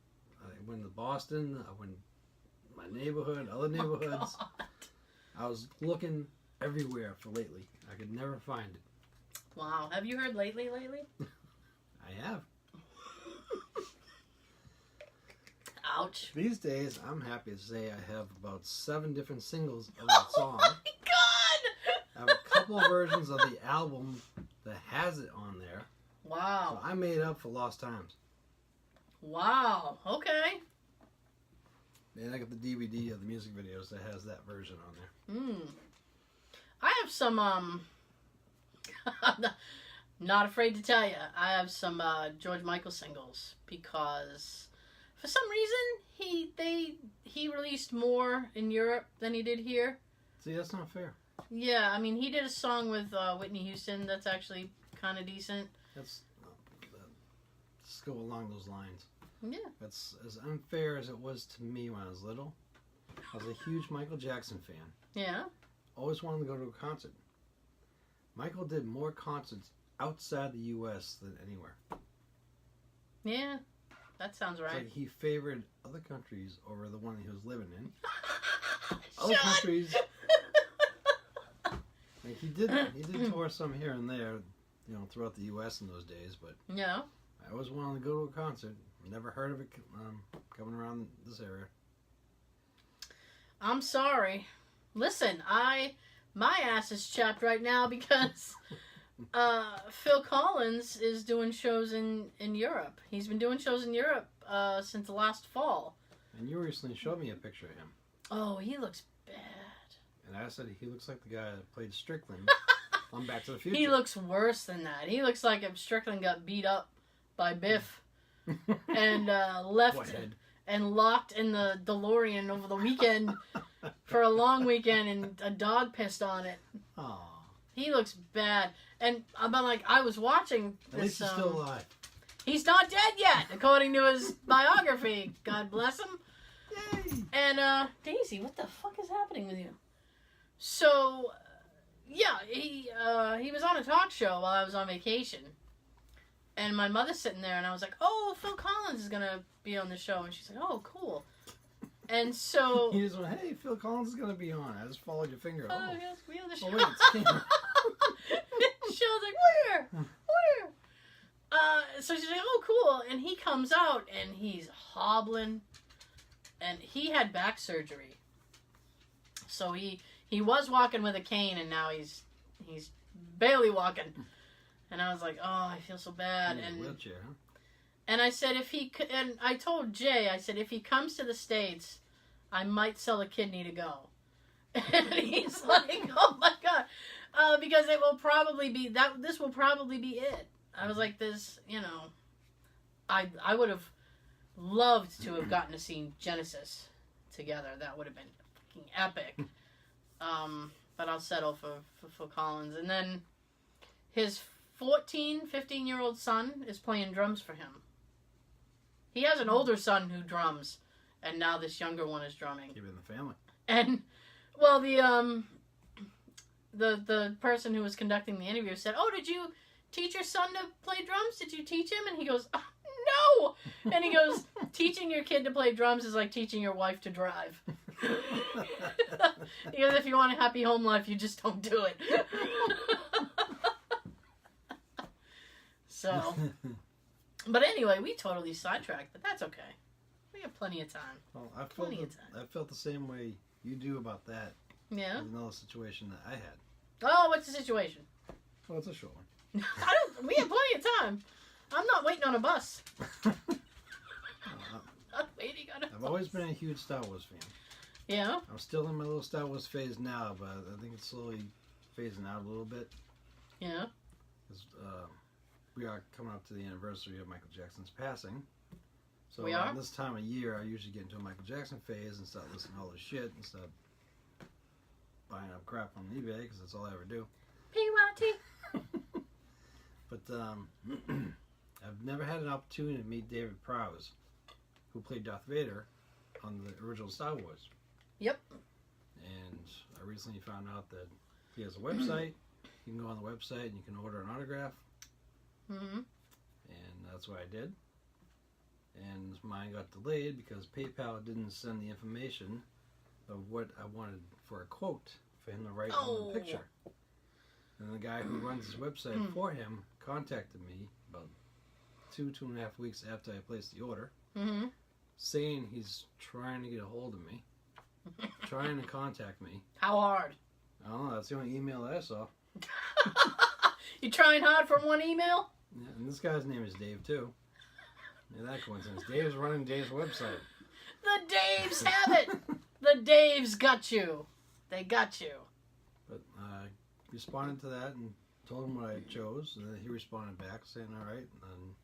I went to Boston. I went to my neighborhood, other neighborhoods. Oh, God. I was looking everywhere for lately. I could never find it. Wow. Have you heard lately? I have. Ouch. These days, I'm happy to say I have about 7 different singles of that Oh song. my God. I have a couple of versions of the album that has it on there. So Wow. I made up for lost times. Wow. Okay. And I got the DVD of the music videos that has that version on there. I have some I'm not afraid to tell you. I have some George Michael singles because For some reason, he released more in Europe than he did here. See, that's not fair. Yeah, I mean, he did a song with Whitney Houston that's actually kind of decent. Let's go along those lines. Yeah. That's as unfair as it was to me when I was little. I was a huge Michael Jackson fan. Yeah. Always wanted to go to a concert. Michael did more concerts outside the U.S. than anywhere. Yeah, that sounds right. It's like he favored other countries over the one he was living in. Other countries. Like he did tour some here and there, throughout the U.S. in those days. But yeah, I always wanted to go to a concert. Never heard of it coming around this area. I'm sorry. Listen, my ass is chapped right now because Phil Collins is doing shows in Europe. He's been doing shows in Europe since last fall. And you recently showed me a picture of him. Oh, he looks bad. And I said he looks like the guy that played Strickland on Back to the Future. He looks worse than that. He looks like if Strickland got beat up by Biff and left and locked in the DeLorean over the weekend for a long weekend and a dog pissed on it. Aww. He looks bad. And I was watching this. At least he's still alive. He's not dead yet, according to his biography. God bless him. Yay! And, Daisy, what the fuck is happening with you? So, yeah, he was on a talk show while I was on vacation. And my mother's sitting there, and I was like, oh, Phil Collins is going to be on the show. And she's like, oh, cool. And so... He just went, hey, Phil Collins is going to be on. I just followed your finger. Oh, yes, we on the show. Oh, wait, it's him. She was like, where? So she's like, oh, cool. And he comes out, and he's hobbling. And he had back surgery. So he was walking with a cane, and now he's barely walking. And I was like, oh, I feel so bad. In a And wheelchair, huh? and I said, and I told Jay, I said, if he comes to the States, I might sell a kidney to go. And he's like, oh my God. Because it will probably be, this will probably be it. I was like, I would have loved to have gotten to see Genesis together. That would have been fucking epic. But I'll settle for Phil Collins. And then his 15-year-old son is playing drums for him. He has an older son who drums, and now this younger one is drumming. Keep it in the family. And, well, the person who was conducting the interview said, oh, did you teach your son to play drums? Did you teach him? And he goes, no! And he goes, teaching your kid to play drums is like teaching your wife to drive. He goes, if you want a happy home life, you just don't do it. So, but anyway, we totally sidetracked, but that's okay. We have plenty of time. Well, I felt the same way you do about that. Yeah. With another situation that I had. Oh, what's the situation? Well, it's a short one. We have plenty of time. I'm not waiting on a bus. Not waiting on a bus. I've always been a huge Star Wars fan. Yeah? I'm still in my little Star Wars phase now, but I think it's slowly phasing out a little bit. Yeah. We are coming up to the anniversary of Michael Jackson's passing. So We are? this time of year, I usually get into a Michael Jackson phase and start listening to all this shit and start buying up crap on eBay because that's all I ever do. PYT. But I've never had an opportunity to meet David Prowse, who played Darth Vader on the original Star Wars. Yep. And I recently found out that he has a website. You can go on the website and you can order an autograph. Mm-hmm. And that's what I did. And mine got delayed because PayPal didn't send the information of what I wanted for a quote for him to write on the picture. And the guy who runs his website for him contacted me about 2.5 weeks after I placed the order, saying he's trying to get a hold of me, trying to contact me. How hard? I don't know, that's the only email that I saw. You trying hard for one email? Yeah, and this guy's name is Dave, too. Yeah, that coincidence. Dave's running Dave's website. The Daves have it. The Daves got you. They got you. But I responded to that and told him what I chose, and then he responded back saying, all right, and then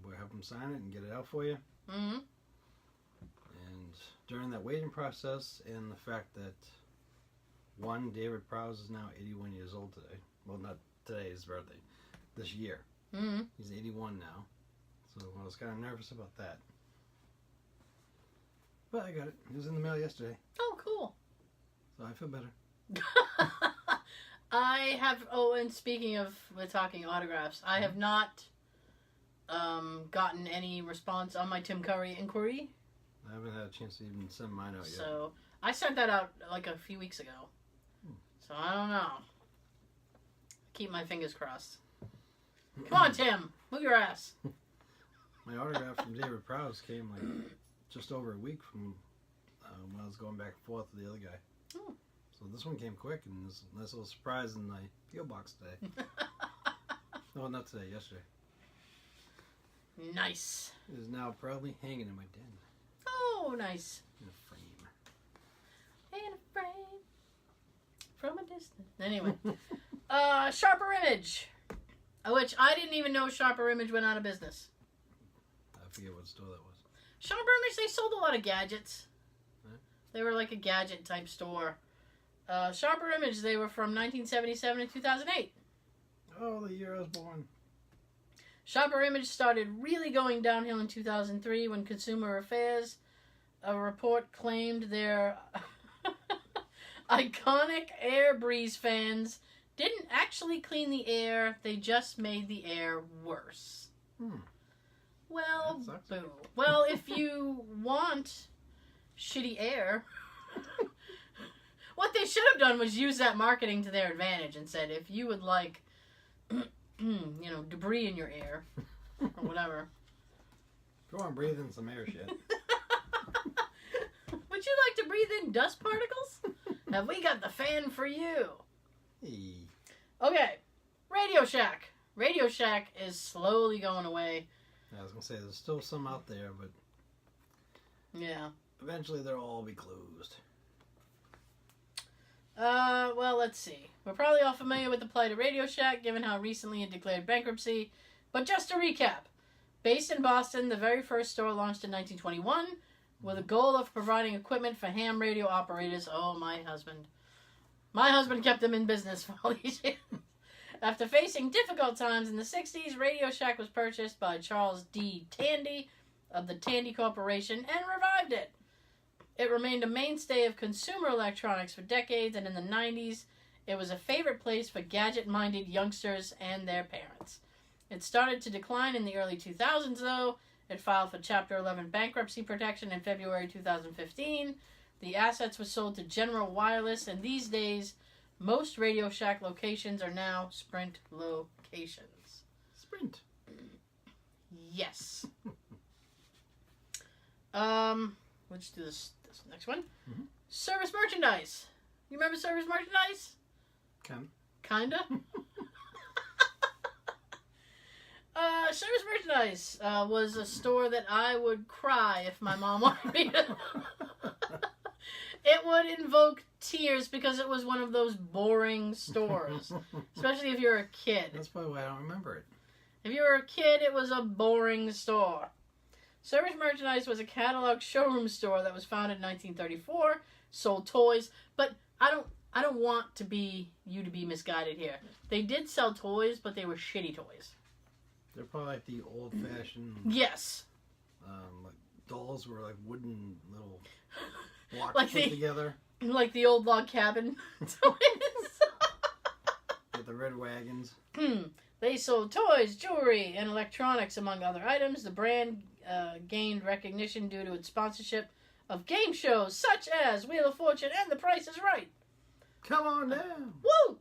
we'll have him sign it and get it out for you. Mm-hmm. And during that waiting process, and the fact that David Prowse is now 81 years old today. Well, not today, his birthday. This year. Mm-hmm. He's 81 now. So I was kind of nervous about that. But I got it. It was in the mail yesterday. Oh, cool. So I feel better. I have, and speaking of, we're talking autographs, I have not gotten any response on my Tim Curry inquiry. I haven't had a chance to even send mine out yet. So, I sent that out like a few weeks ago. So, I don't know. Keep my fingers crossed. Come on, Tim. Move your ass. My autograph from David Prowse came like just over a week from when I was going back and forth with the other guy. Oh. So this one came quick, and there's a nice little surprise in my P.O. box today. No, not today, yesterday. Nice. It is now proudly hanging in my den. Oh, nice. In a frame. In a frame. From a distance. Anyway. Sharper Image. Which I didn't even know Sharper Image went out of business. I forget what store that was. Sharper Image, they sold a lot of gadgets. Huh? They were like a gadget type store. Sharper Image, they were from 1977 to 2008. Oh, the year I was born. Sharper Image started really going downhill in 2003 when Consumer Affairs, a report claimed their iconic Air Breeze fans didn't actually clean the air, they just made the air worse. Well, boo. Well, if you want shitty air, what they should have done was use that marketing to their advantage and said, if you would like, debris in your air, or whatever. Go on, breathe in some air shit. Would you like to breathe in dust particles? Have we got the fan for you? Hey. Okay, Radio Shack. Radio Shack is slowly going away. Yeah, I was going to say, there's still some out there, but yeah, eventually they'll all be closed. Well, let's see. We're probably all familiar with the plight of Radio Shack, given how recently it declared bankruptcy. But just to recap, based in Boston, the very first store launched in 1921 with a goal of providing equipment for ham radio operators. Oh, my husband. My husband kept them in business for all these years. After facing difficult times in the 60s, Radio Shack was purchased by Charles D. Tandy of the Tandy Corporation and revived it. It remained a mainstay of consumer electronics for decades, and in the 90s, it was a favorite place for gadget-minded youngsters and their parents. It started to decline in the early 2000s, though. It filed for Chapter 11 bankruptcy protection in February 2015. The assets were sold to General Wireless, and these days, most Radio Shack locations are now Sprint locations. Sprint. Yes. Let's do this next one. Mm-hmm. Service merchandise. You remember service merchandise? Kinda. Service merchandise was a store that I would cry if my mom wanted me to. It would invoke tears because it was one of those boring stores. Especially if you're a kid. That's probably why I don't remember it. If you were a kid, it was a boring store. Service Merchandise was a catalog showroom store that was founded in 1934, sold toys, but I don't want you to be misguided here. They did sell toys, but they were shitty toys. They're probably like the old-fashioned... Yes. Like dolls were like wooden little blocks Like put together. Like the old log cabin toys. With the red wagons. They sold toys, jewelry, and electronics, among other items. The brand gained recognition due to its sponsorship of game shows such as Wheel of Fortune and The Price is Right. Come on down. Woo!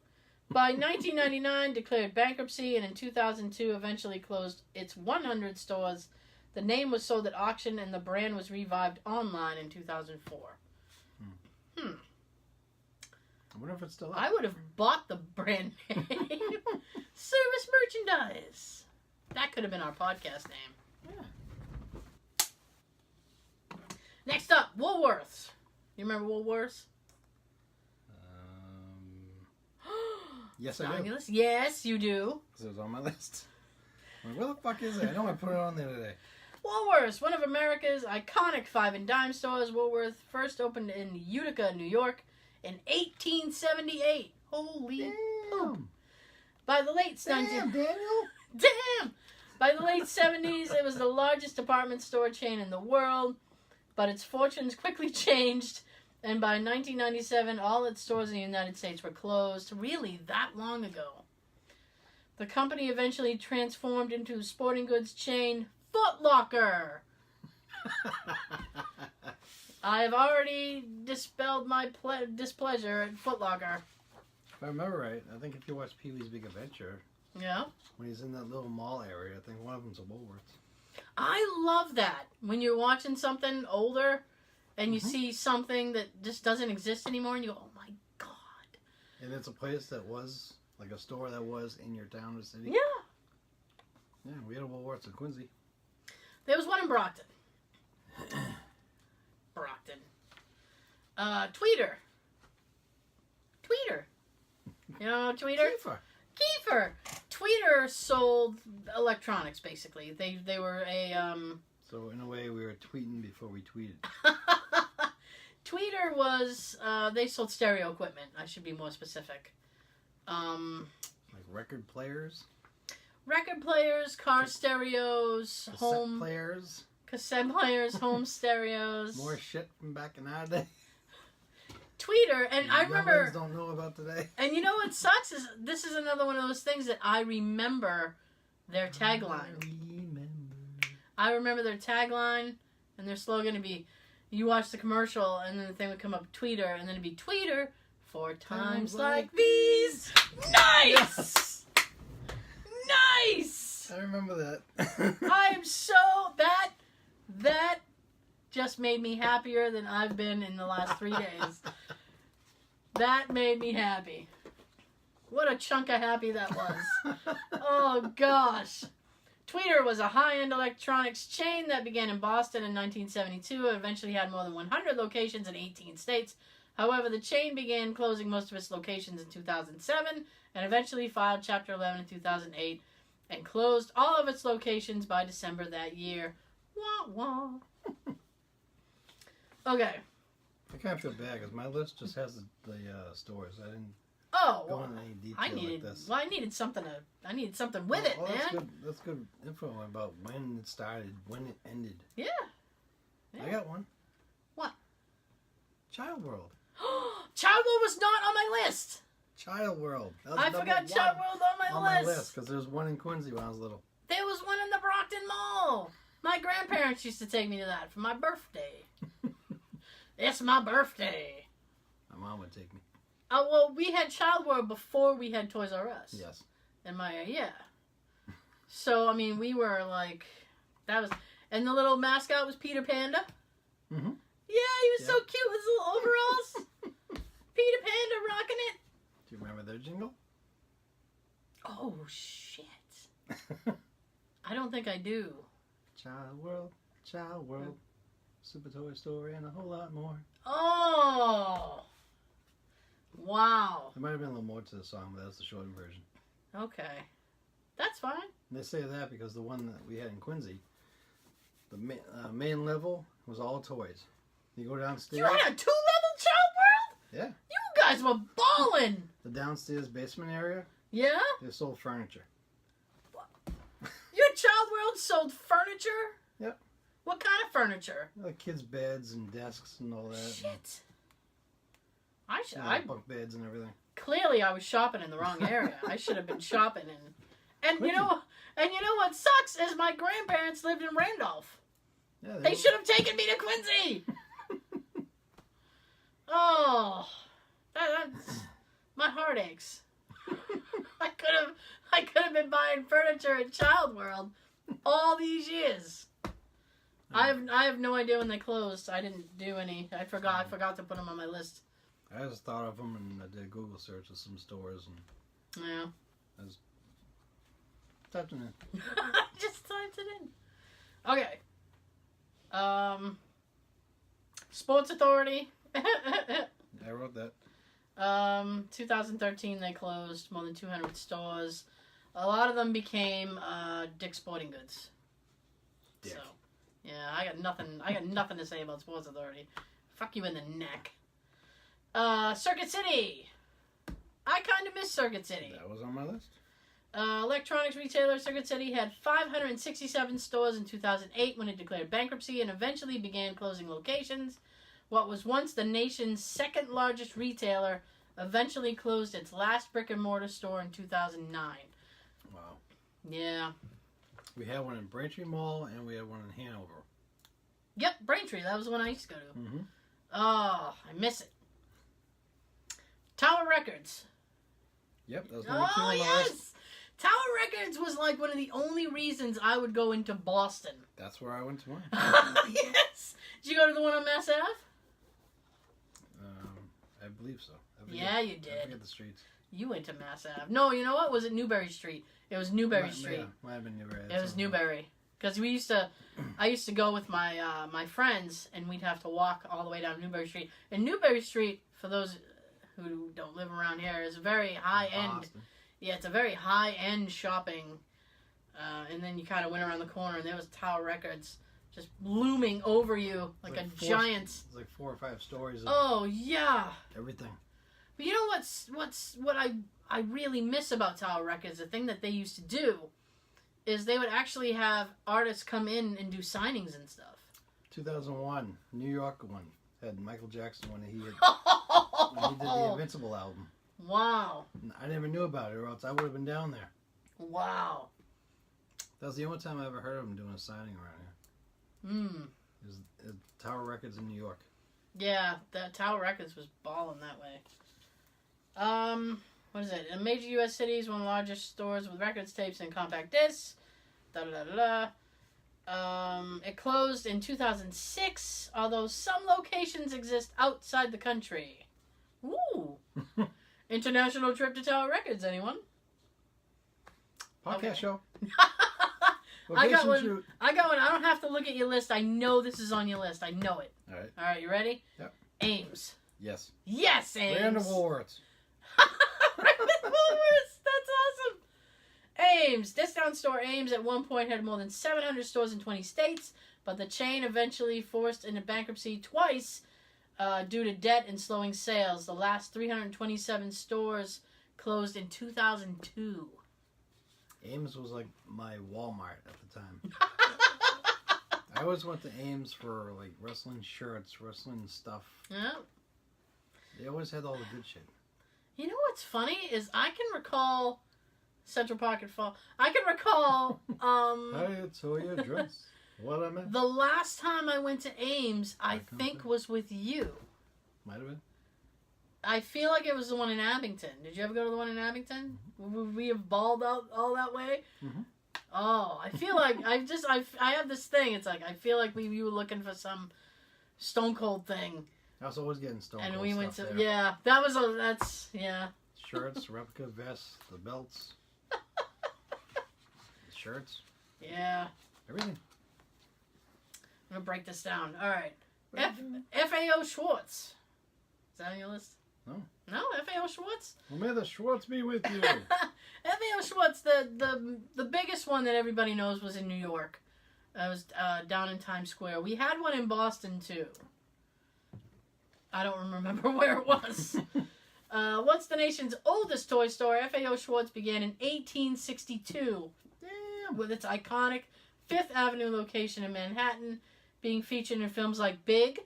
By 1999, declared bankruptcy, and in 2002, eventually closed its 100 stores. The name was sold at auction, and the brand was revived online in 2004. I wonder if it's still up. I would have bought the brand name. Service Merchandise. That could have been our podcast name. Yeah. Next up, Woolworths. You remember Woolworths? Yes, I do. Yes, you do. Because it was on my list. I'm like, where the fuck is it? I know I put it on there today. Woolworths, one of America's iconic 5-and-dime stores. Woolworth first opened in Utica, New York in 1878. Holy poop. By the late 19... Damn, Daniel! Damn! By the late 70s, it was the largest department store chain in the world, but its fortunes quickly changed, and by 1997, all its stores in the United States were closed. Really, that long ago. The company eventually transformed into sporting goods chain Foot Locker. I have already dispelled my displeasure at Foot Locker. If I remember right, I think if you watch Pee-wee's Big Adventure, Yeah. when he's in that little mall area, I think one of them's a Woolworths. I love that. When you're watching something older and you see something that just doesn't exist anymore and you go, oh my God. And it's a place that was, like a store that was in your town or city. Yeah. Yeah, we had a Woolworths in Quincy. There was one in Brockton. Brockton. Tweeter. You know Tweeter? Kiefer. Tweeter sold electronics, basically. They were a... So, in a way, we were tweeting before we tweeted. Tweeter was... they sold stereo equipment. I should be more specific. Like record players? Record players, car stereos, cassette players, home stereos. More shit from back in our day. Tweeter, and I remember... don't know about today. And you know what sucks is this is another one of those things that I remember their tagline. I remember their tagline, and their slogan would be, you watch the commercial, and then the thing would come up, Tweeter, and then it'd be Tweeter for times like these. Nice! Nice! I remember that. I'm so... That just made me happier than I've been in the last 3 days. That made me happy. What a chunk of happy that was. Oh, gosh. Tweeter was a high-end electronics chain that began in Boston in 1972 and eventually had more than 100 locations in 18 states. However, the chain began closing most of its locations in 2007 and eventually filed Chapter 11 in 2008 and closed all of its locations by December that year. Wah, wah. Okay. I kind of feel bad because my list just has the stores. I didn't go into any detail like this. Well, I needed something with it, man. That's good info about when it started, when it ended. Yeah. I got one. What? Child World. Child World was not on my list. Child World. I forgot Child World on my list. Because there's one in Quincy when I was little. There was one in the Brockton Mall. My grandparents used to take me to that for my birthday. It's my birthday. My mom would take me. Oh, well, we had Child World before we had Toys R Us. Yes. Yeah. So, I mean, we were like, that was, and the little mascot was Peter Panda. Mm-hmm. Yeah, he was so cute with his little overalls. Peter Panda rocking it. Do you remember their jingle? Oh, shit. I don't think I do. Child World, Super Toy Store, and a whole lot more. Oh! Wow. There might have been a little more to the song, but that's the shortened version. Okay. That's fine. And they say that because the one that we had in Quincy, the main level was all toys. You go downstairs. You had a 2-level Child World? Yeah. You guys were balling. The downstairs basement area. Yeah? They sold furniture. Your Child World sold furniture? Yep. What kind of furniture? Like kids' beds and desks and all that. Shit. Bunk beds and everything. Clearly, I was shopping in the wrong area. I should have been shopping in. And you know what sucks is my grandparents lived in Randolph. Yeah, they should have taken me to Quincy. Oh, that's my heart aches. I could have been buying furniture at Child World all these years. I have no idea when they closed. I didn't do any. I forgot to put them on my list. I just thought of them and I did a Google search of some stores and yeah. I was typing it in. Just typed it in. Okay. Sports Authority. I wrote that. 2013 they closed more than 200 stores. A lot of them became Dick's Sporting Goods. Dick. So, Yeah, I got nothing to say about Sports Authority. Fuck you in the neck. Circuit City. I kind of miss Circuit City. That was on my list. Electronics retailer Circuit City had 567 stores in 2008 when it declared bankruptcy and eventually began closing locations. What was once the nation's second largest retailer eventually closed its last brick and mortar store in 2009. Wow. Yeah. We had one in Braintree Mall and we had one in Hanover. Yep, Braintree. That was the one I used to go to. Mm-hmm. Oh, I miss it. Tower Records. Yep, that was number 2 on the yes! list. Tower Records was like one of the only reasons I would go into Boston. That's where I went to mine. Yes! Did you go to the one on Mass Ave? I believe so. Yeah, you did. I forget the streets. You went to Mass Ave. No, you know what? Was it Newberry Street? It was Newberry Street. Yeah, might have been Newberry. It was Newberry. Because I used to go with my my friends, and we'd have to walk all the way down Newberry Street. And Newberry Street, for those who don't live around here, is a very high-end. Yeah, it's a very high-end shopping. And then you kind of went around the corner, and there was Tower Records just looming over you like a giant. It's like 4 or 5 stories. Oh yeah. Everything. But you know what I really miss about Tower Records? The thing that they used to do is they would actually have artists come in and do signings and stuff. 2001, New York one had Michael Jackson when he did the Invincible album. Wow. I never knew about it, or else I would have been down there. Wow. That was the only time I ever heard of him doing a signing around here. It was Tower Records in New York. Yeah, that Tower Records was balling that way. What is it? In major U.S. cities, one of the largest stores with records, tapes, and compact discs. It closed in 2006, although some locations exist outside the country. Ooh. International trip to Tower Records, anyone? Podcast show. I got one. Shoot. I don't have to look at your list. I know this is on your list. I know it. All right. All right, you ready? Yep. Ames. Yes. Yes, Ames. Random Awards. That's awesome. Ames. Discount store Ames at one point had more than 700 stores in 20 states, but the chain eventually forced into bankruptcy twice due to debt and slowing sales. The last 327 stores closed in 2002. Ames was like my Walmart at the time. I always went to Ames for like wrestling shirts, wrestling stuff. Yeah. They always had all the good shit. You know what's funny is I can recall Central Park and Fall. I can recall Hey, it's all your dress. What I meant. the last time I went to Ames, I think was with you. Might have been. I feel like it was the one in Abington. Did you ever go to the one in Abington? Would we have balled out all that way? Mm-hmm. Oh, I feel like I have this thing. It's like I feel like we were looking for some Stone Cold thing. I was always getting Stone Cold and we went to there. that's Shirts, replica vests, the belts, the shirts, yeah. everything. I'm gonna break this down. All right, FAO Schwartz. Is that on your list? No. No, FAO Schwartz. Well, may the Schwartz be with you. FAO Schwartz, the biggest one that everybody knows was in New York. It was down in Times Square. We had one in Boston too. I don't remember where it was. Once the nation's oldest toy store, FAO Schwartz began in 1862. Damn. With its iconic Fifth Avenue location in Manhattan, being featured in films like Big,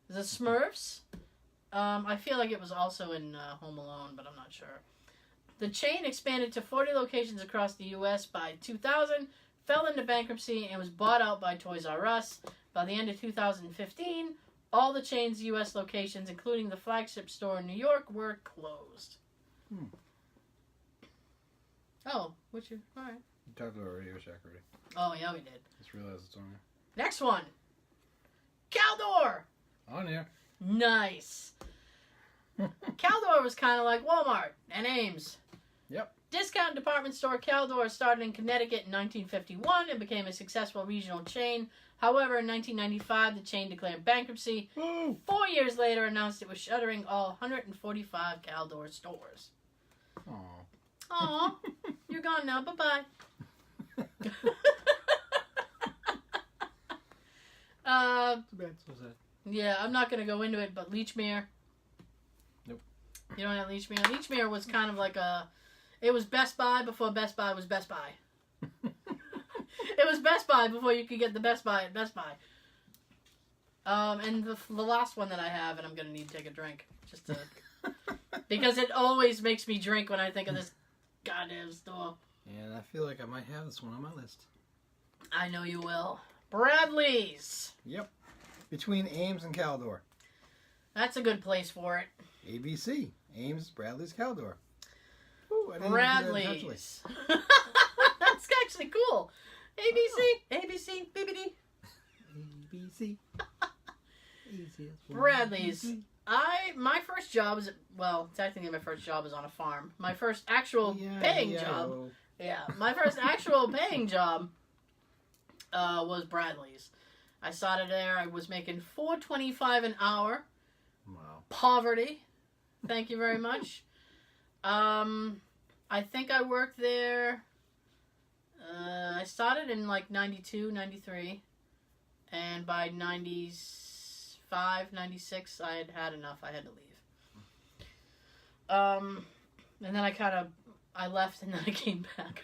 The Smurfs. I feel like it was also in Home Alone, but I'm not sure. The chain expanded to 40 locations across the U.S. by 2000, fell into bankruptcy, and was bought out by Toys R Us. By the end of 2015, all the chain's U.S. locations, including the flagship store in New York, were closed. Oh, all right. You talked about Radio Shack already. Oh, yeah, we did. Just realized it's on here. Next one. Caldor. On here. Nice. Caldor was kind of like Walmart and Ames. Yep. Discount department store Caldor started in Connecticut in 1951 and became a successful regional chain. However, in 1995, the chain declared bankruptcy. Woo! 4 years later, announced it was shuttering all 145 Caldor stores. Aww. Aw, you're gone now. Bye-bye. Too bad. So sad. Yeah, I'm not gonna go into it, but Lechmere. Nope. You don't have Lechmere. Lechmere was kind of like it was Best Buy before Best Buy was Best Buy. It was Best Buy before you could get the Best Buy at Best Buy. And the last one that I have, and I'm gonna need to take a drink just to because it always makes me drink when I think of this goddamn store. And I feel like I might have this one on my list. I know you will. Bradley's. Yep. Between Ames and Caldor. That's a good place for it. ABC. Ames, Bradley's, Caldor. Ooh, I didn't Bradley's. That's actually cool. ABC, BBD. ABC. Bradley's. My first job is, well, technically my first job is on a farm. My first actual paying job. Yeah, my first actual paying job was Bradley's. I started there. I was making $4.25 an hour. Wow. Poverty. Thank you very much. I think I worked there. I started in like 92, 93. And by 95, 96, I had had enough. I had to leave. And then I left and then I came back.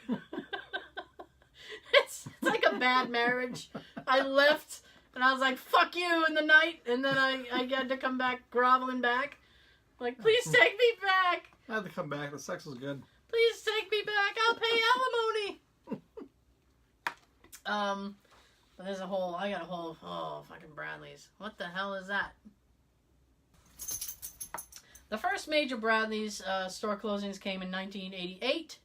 It's like a bad marriage. I left and I was like, fuck you in the night. And then I had to come back groveling back. Like, please take me back. I had to come back. The sex was good. Please take me back. I'll pay alimony. But I got a whole, fucking Bradley's. What the hell is that? The first major Bradley's store closings came in 1988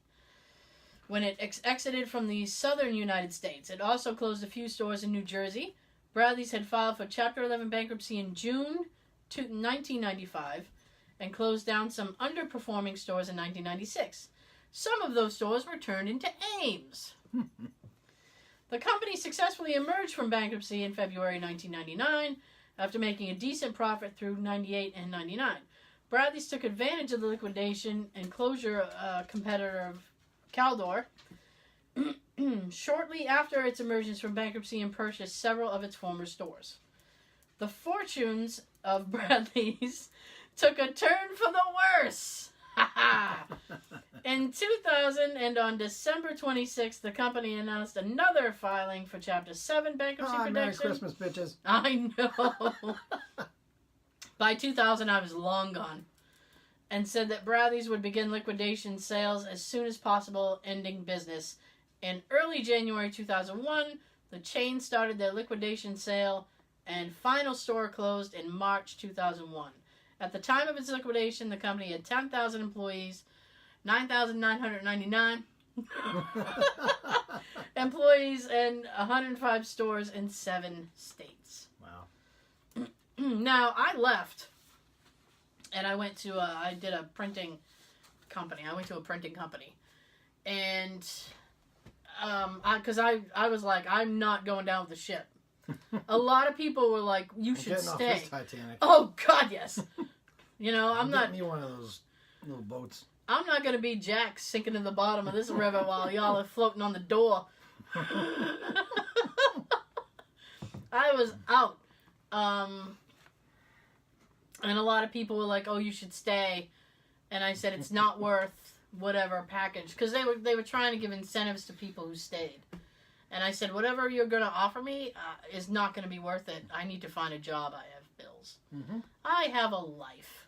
when it exited from the southern United States. It also closed a few stores in New Jersey. Bradley's had filed for Chapter 11 bankruptcy in June 1995 and closed down some underperforming stores in 1996. Some of those stores were turned into Ames. The company successfully emerged from bankruptcy in February 1999 after making a decent profit through 98 and 99. Bradley's took advantage of the liquidation and closure competitor of Caldor shortly after its emergence from bankruptcy and purchased several of its former stores. The fortunes of Bradley's took a turn for the worse. In 2000 and on December 26th, the company announced another filing for Chapter 7 bankruptcy protection. Merry Christmas, bitches. I know. By 2000, I was long gone. And said that Bradley's would begin liquidation sales as soon as possible, ending business. In early January 2001, the chain started their liquidation sale and final store closed in March 2001. At the time of its liquidation, the company had 10,000 employees, 9,999 employees, and 105 stores in 7 states. Wow. Now, I left, and I went to I did a printing company. I went to a printing company. And because I was like, I'm not going down with the ship. A lot of people were like, you should stay. Off this Titanic. Oh, God, yes. You know, I'm not... Get me one of those little boats. I'm not going to be Jack sinking in the bottom of this river while y'all are floating on the door. I was out. And a lot of people were like, oh, you should stay. And I said, it's not worth whatever package. Because they were trying to give incentives to people who stayed. And I said, whatever you're going to offer me is not going to be worth it. I need to find a job. I have bills. Mm-hmm. I have a life.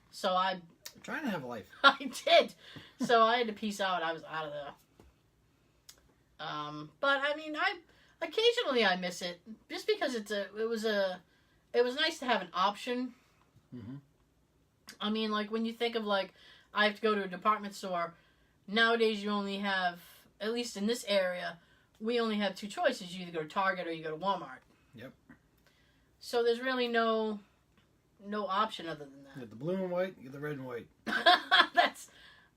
So I'm trying to have a life. I did. So I had to peace out. I was out of there. But I mean, occasionally I miss it just because it was nice to have an option. Mm-hmm. I mean, like when you think of like I have to go to a department store. Nowadays, you only have, at least in this area, we only have 2 choices. You either go to Target or you go to Walmart. Yep. So there's really no option other than that. You get the blue and white, you get the red and white. That's,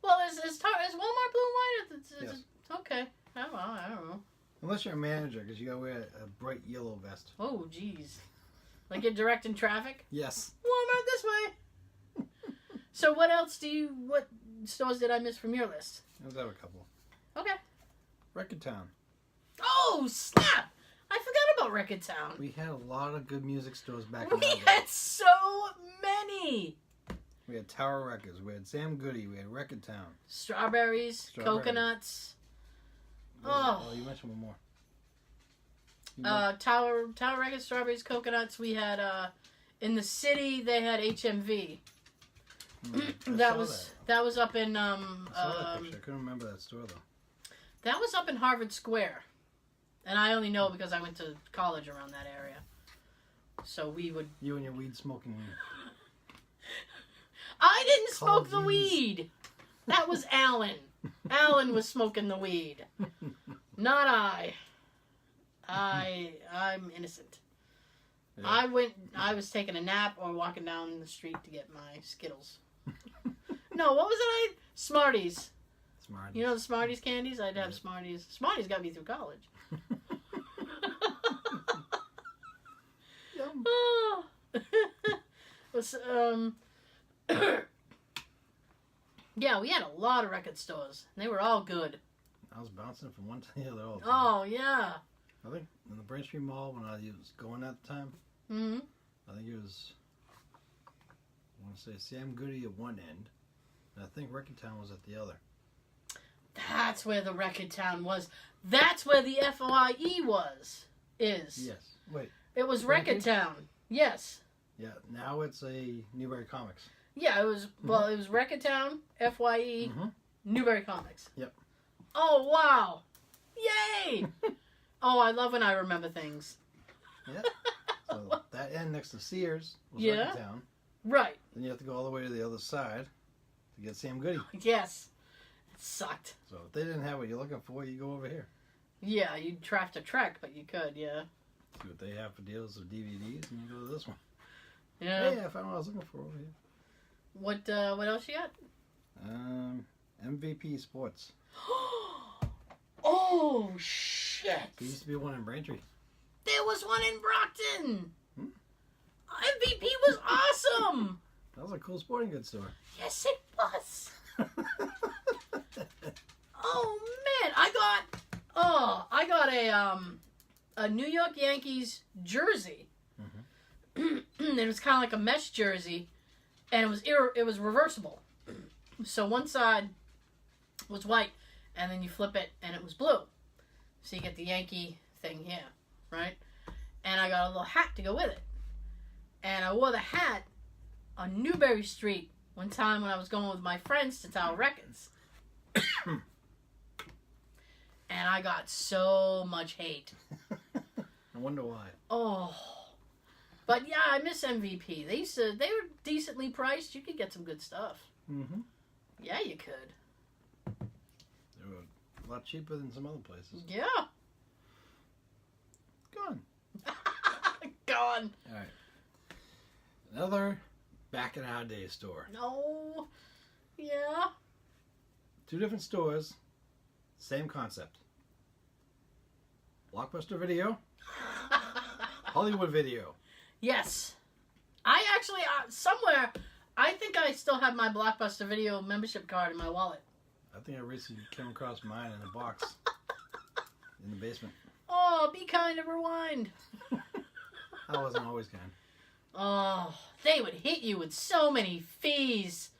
well, is Walmart blue and white? Yes. Okay. I don't know. Unless you're a manager, because you gotta wear a bright yellow vest. Oh, jeez. Like you're directing traffic? Yes. Walmart this way. So what stores did I miss from your list? I was out a couple. Okay. Record Town. Oh, snap! I forgot about Record Town. We had a lot of good music stores back in We the day. had so many. We had Tower Records. We had Sam Goody. We had Record Town. Strawberries, coconuts. Oh, you mentioned one more. Tower Records, strawberries, coconuts. We had in the city they had HMV. That was up in I saw that picture. I couldn't remember that store though. That was up in Harvard Square, and I only know because I went to college around that area. So we would. You and your weed smoking. I didn't smoke the weed. That was Alan. Alan was smoking the weed, not I. I'm innocent. Yeah. I was taking a nap or walking down the street to get my Skittles. No, what was it? Smarties. Smarties. You know the Smarties candies? I'd have Smarties. Smarties got me through college. Oh. Yeah, we had a lot of record stores. They were all good. I was bouncing from one to the other all the time. Oh, yeah. I think in the Brain Street Mall when I was going at the time, I think it was, I want to say Sam Goody at one end, and I think Record Town was at the other. That's where the Record Town was. That's where the FYE is. Yes. Wait. It was Record Town. Yes. Yeah, now it's a Newberry Comics. Yeah, it was, well, it was Record Town, FYE, Newberry Comics. Yep. Oh, wow. Yay! Oh, I love when I remember things. Yeah. So that end next to Sears was Record Town. Right. Then you have to go all the way to the other side to get Sam Goody. Yes. It sucked. So if they didn't have what you're looking for, you go over here. Yeah, you'd have to trek, but you could, yeah. See what they have for deals of DVDs, and you go to this one. Yeah. Hey, I found what I was looking for over here. What else you got? MVP Sports. Oh, shit. There used to be one in Braintree. There was one in Brockton. MVP was awesome. That was a cool sporting goods store. Yes, it was. Oh, man. I got a New York Yankees jersey. It was kind of like a mesh jersey, and it was reversible. So one side was white, and then you flip it, and it was blue. So you get the Yankee thing here, right? And I got a little hat to go with it. And I wore the hat on Newberry Street one time when I was going with my friends to Tower Records. And I got so much hate. I wonder why. Oh. But yeah, I miss MVP. They were decently priced. You could get some good stuff. Yeah, you could. They were a lot cheaper than some other places. Yeah. Gone. Gone. All right. Another back in our day store. No. Yeah. Two different stores. Same concept. Blockbuster Video. Hollywood Video. Yes. I actually, somewhere, I think I still have my Blockbuster Video membership card in my wallet. I think I recently came across mine in a box in the basement. Oh, be kind and rewind. I wasn't always kind. Oh, they would hit you with so many fees.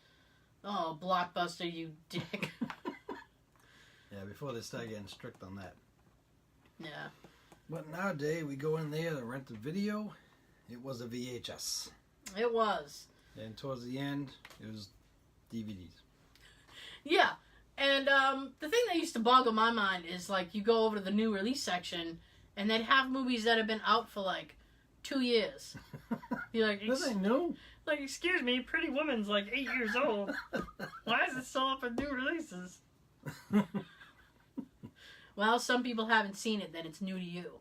Oh, Blockbuster, you dick. Yeah, before they start getting strict on that. Yeah. But nowadays, we go in there to rent a video. It was a VHS. It was. And towards the end, it was DVDs. Yeah. And the thing that used to boggle my mind is, like, you go over to the new release section, and they'd have movies that have been out for, like, 2 years. You're like, this ain't new. Like, excuse me, Pretty Woman's, like, 8 years old. Why is it still up for new releases? Well, some people haven't seen it, then it's new to you.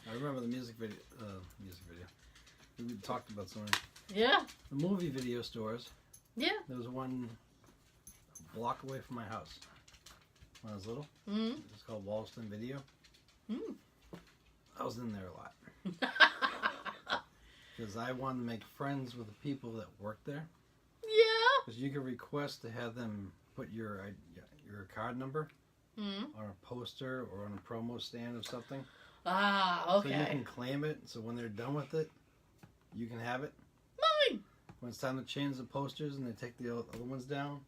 I remember the music video. We talked about something. Yeah. The movie video stores. Yeah. There was one a block away from my house when I was little. It's called Wallaston Video. I was in there a lot. Because I wanted to make friends with the people that worked there. Yeah. Because you could request to have them put your card number on a poster or on a promo stand of something. Ah, okay. So you can claim it. So when they're done with it, you can have it. Mine. When it's time to change the posters and they take the other ones down,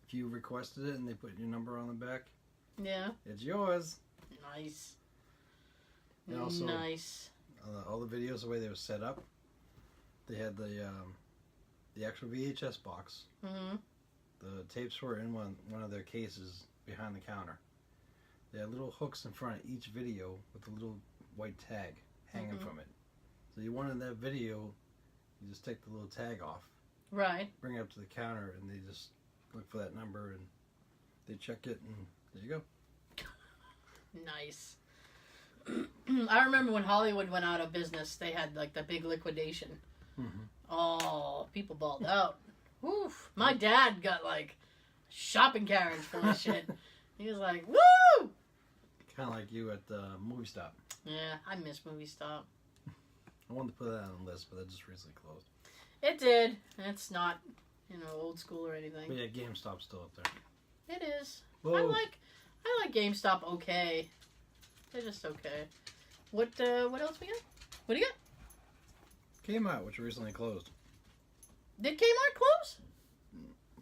if you requested it and they put your number on the back, Yeah. it's yours. Nice. And also, nice. All the videos, the way they were set up, they had the actual VHS box. Mm-hmm. The tapes were in one of their cases behind the counter. They had little hooks in front of each video with a little white tag hanging from it. So you wanted that video, you just take the little tag off. Right. Bring it up to the counter and they just look for that number and they check it and there you go. Nice. I remember when Hollywood went out of business, they had like the big liquidation. Mm-hmm. Oh, people balled out. Oof. My dad got like shopping carriage full of shit. He was like, woo! Kind of like you at the movie stop. Yeah, I miss Movie Stop. I wanted to put that on the list, but that just recently closed. It did. It's not, old school or anything. But yeah, GameStop's still up there. It is. Whoa. I like GameStop okay. They're just okay. What else we got? What do you got? Kmart, which recently closed. Did Kmart close?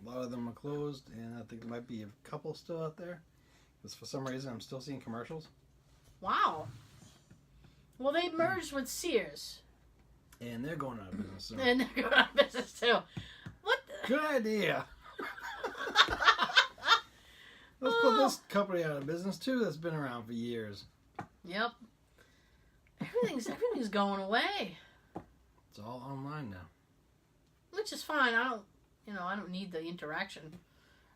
A lot of them are closed, and I think there might be a couple still out there. Because for some reason, I'm still seeing commercials. Wow. Well, they merged with Sears. And they're going out of business soon. And they're going out of business too. What the? Good idea. Let's put this company out of business too that's been around for years. Yep. Everything's going away. It's all online now. Which is fine. I don't need the interaction.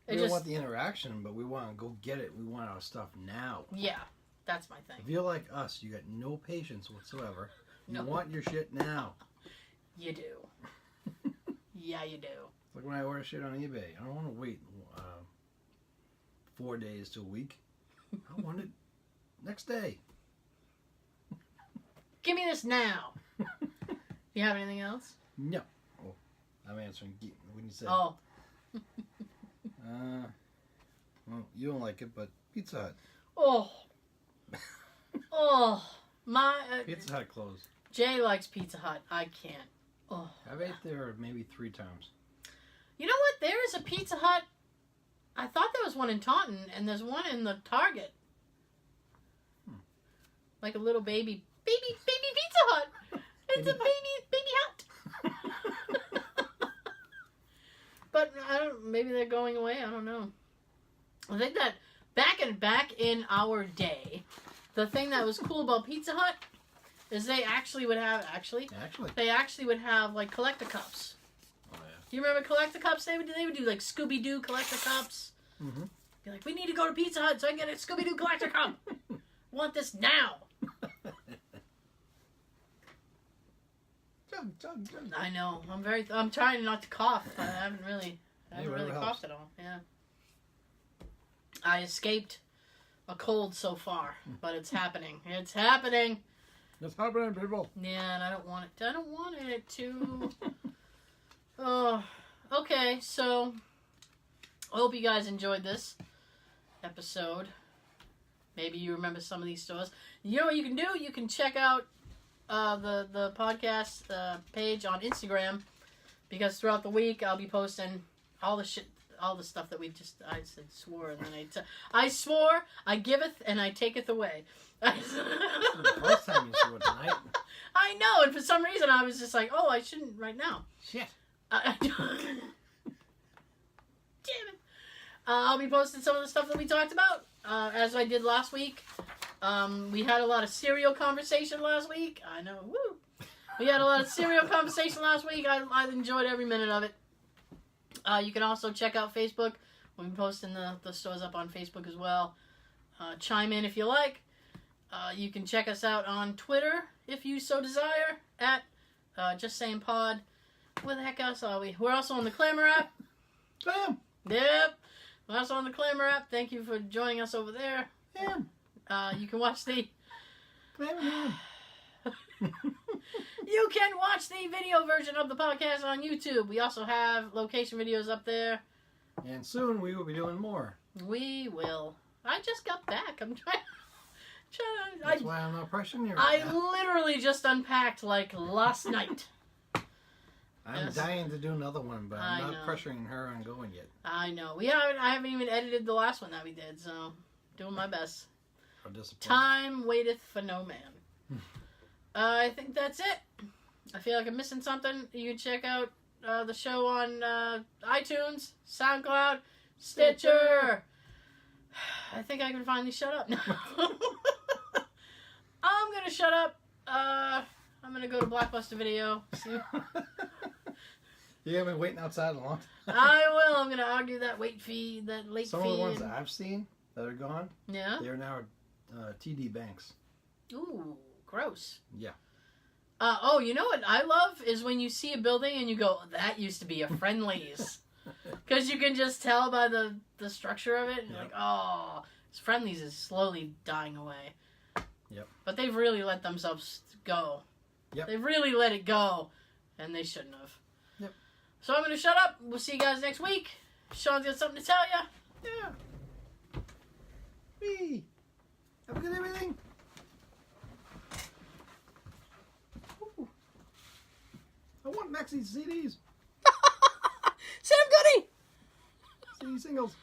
We don't want the interaction, but we want to go get it. We want our stuff now. Yeah, that's my thing. If you're like us, you got no patience whatsoever. No. You want your shit now. You do. Yeah, you do. It's like when I order shit on eBay. I don't want to wait 4 days to a week. I want it next day. Give me this now. You have anything else? No. Oh, I'm answering when you said. Oh. Well, you don't like it, but Pizza Hut. Oh. Oh. Pizza Hut closed. Jay likes Pizza Hut. I can't. Oh. I've ate there maybe 3 times. You know what? There is a Pizza Hut. I thought there was one in Taunton, and there's one in the Target. Like a little baby Pizza Hut. It's a baby hut. But maybe they're going away. I don't know. I think that back in our day, the thing that was cool about Pizza Hut is they actually would have like collector cups. Oh yeah. Do you remember collector cups? They would do like Scooby Doo collector cups. Mm-hmm. Be like, we need to go to Pizza Hut so I can get a Scooby Doo collector cup. Want this now? I know. I'm trying not to cough. I haven't really coughed at all. Yeah. I escaped a cold so far, but it's happening. It's happening. It's happening, people. Yeah, and I don't want it. I don't want it to. Oh, okay. So, I hope you guys enjoyed this episode. Maybe you remember some of these stores. You know what you can do? You can check out the podcast page on Instagram, because throughout the week I'll be posting all the stuff that swore, and then I swore, I giveth, and I taketh away. The first time you swore tonight. I know, and for some reason I was just like, oh, I shouldn't right now. Shit. Damn it. I'll be posting some of the stuff that we talked about, as I did last week. We had a lot of cereal conversation last week. I know, woo! We had a lot of cereal conversation last week. I enjoyed every minute of it. You can also check out Facebook. We'll be posting the stores up on Facebook as well. Chime in if you like. You can check us out on Twitter if you so desire at Just Saying Pod. Where the heck else are we? We're also on the Clamor app. Bam! Yep. We're also on the Clamor app. Thank you for joining us over there. Bam! You can watch the... Bam! You can watch the video version of the podcast on YouTube. We also have location videos up there. And soon we will be doing more. We will. I just got back. I'm trying. That's why I'm not pressuring you. I literally just unpacked like last night. I'm dying to do another one, but I'm not pressuring her on going yet. I know. I haven't even edited the last one that we did, so doing my best. How disappointing. Time waiteth for no man. I think that's it. I feel like I'm missing something. You can check out the show on iTunes, SoundCloud, Stitcher. I think I can finally shut up now. I'm going to shut up. I'm going to go to Blockbuster Video. See? You have been waiting outside a long time. I will. I'm going to argue that late fee. Some of the ones that I've seen that are gone, yeah, they're now TD Banks. Ooh, gross. Yeah. Oh, you know what I love is when you see a building and you go, that used to be a Friendly's. Because you can just tell by the structure of it. And you're like, oh, Friendly's is slowly dying away. Yep. But they've really let themselves go. Yep. They've really let it go. And they shouldn't have. Yep. So I'm going to shut up. We'll see you guys next week. Sean's got something to tell you. Yeah. Wee. Have a good everything. Ooh. I want Maxie's CDs. Sam Goody! CD singles.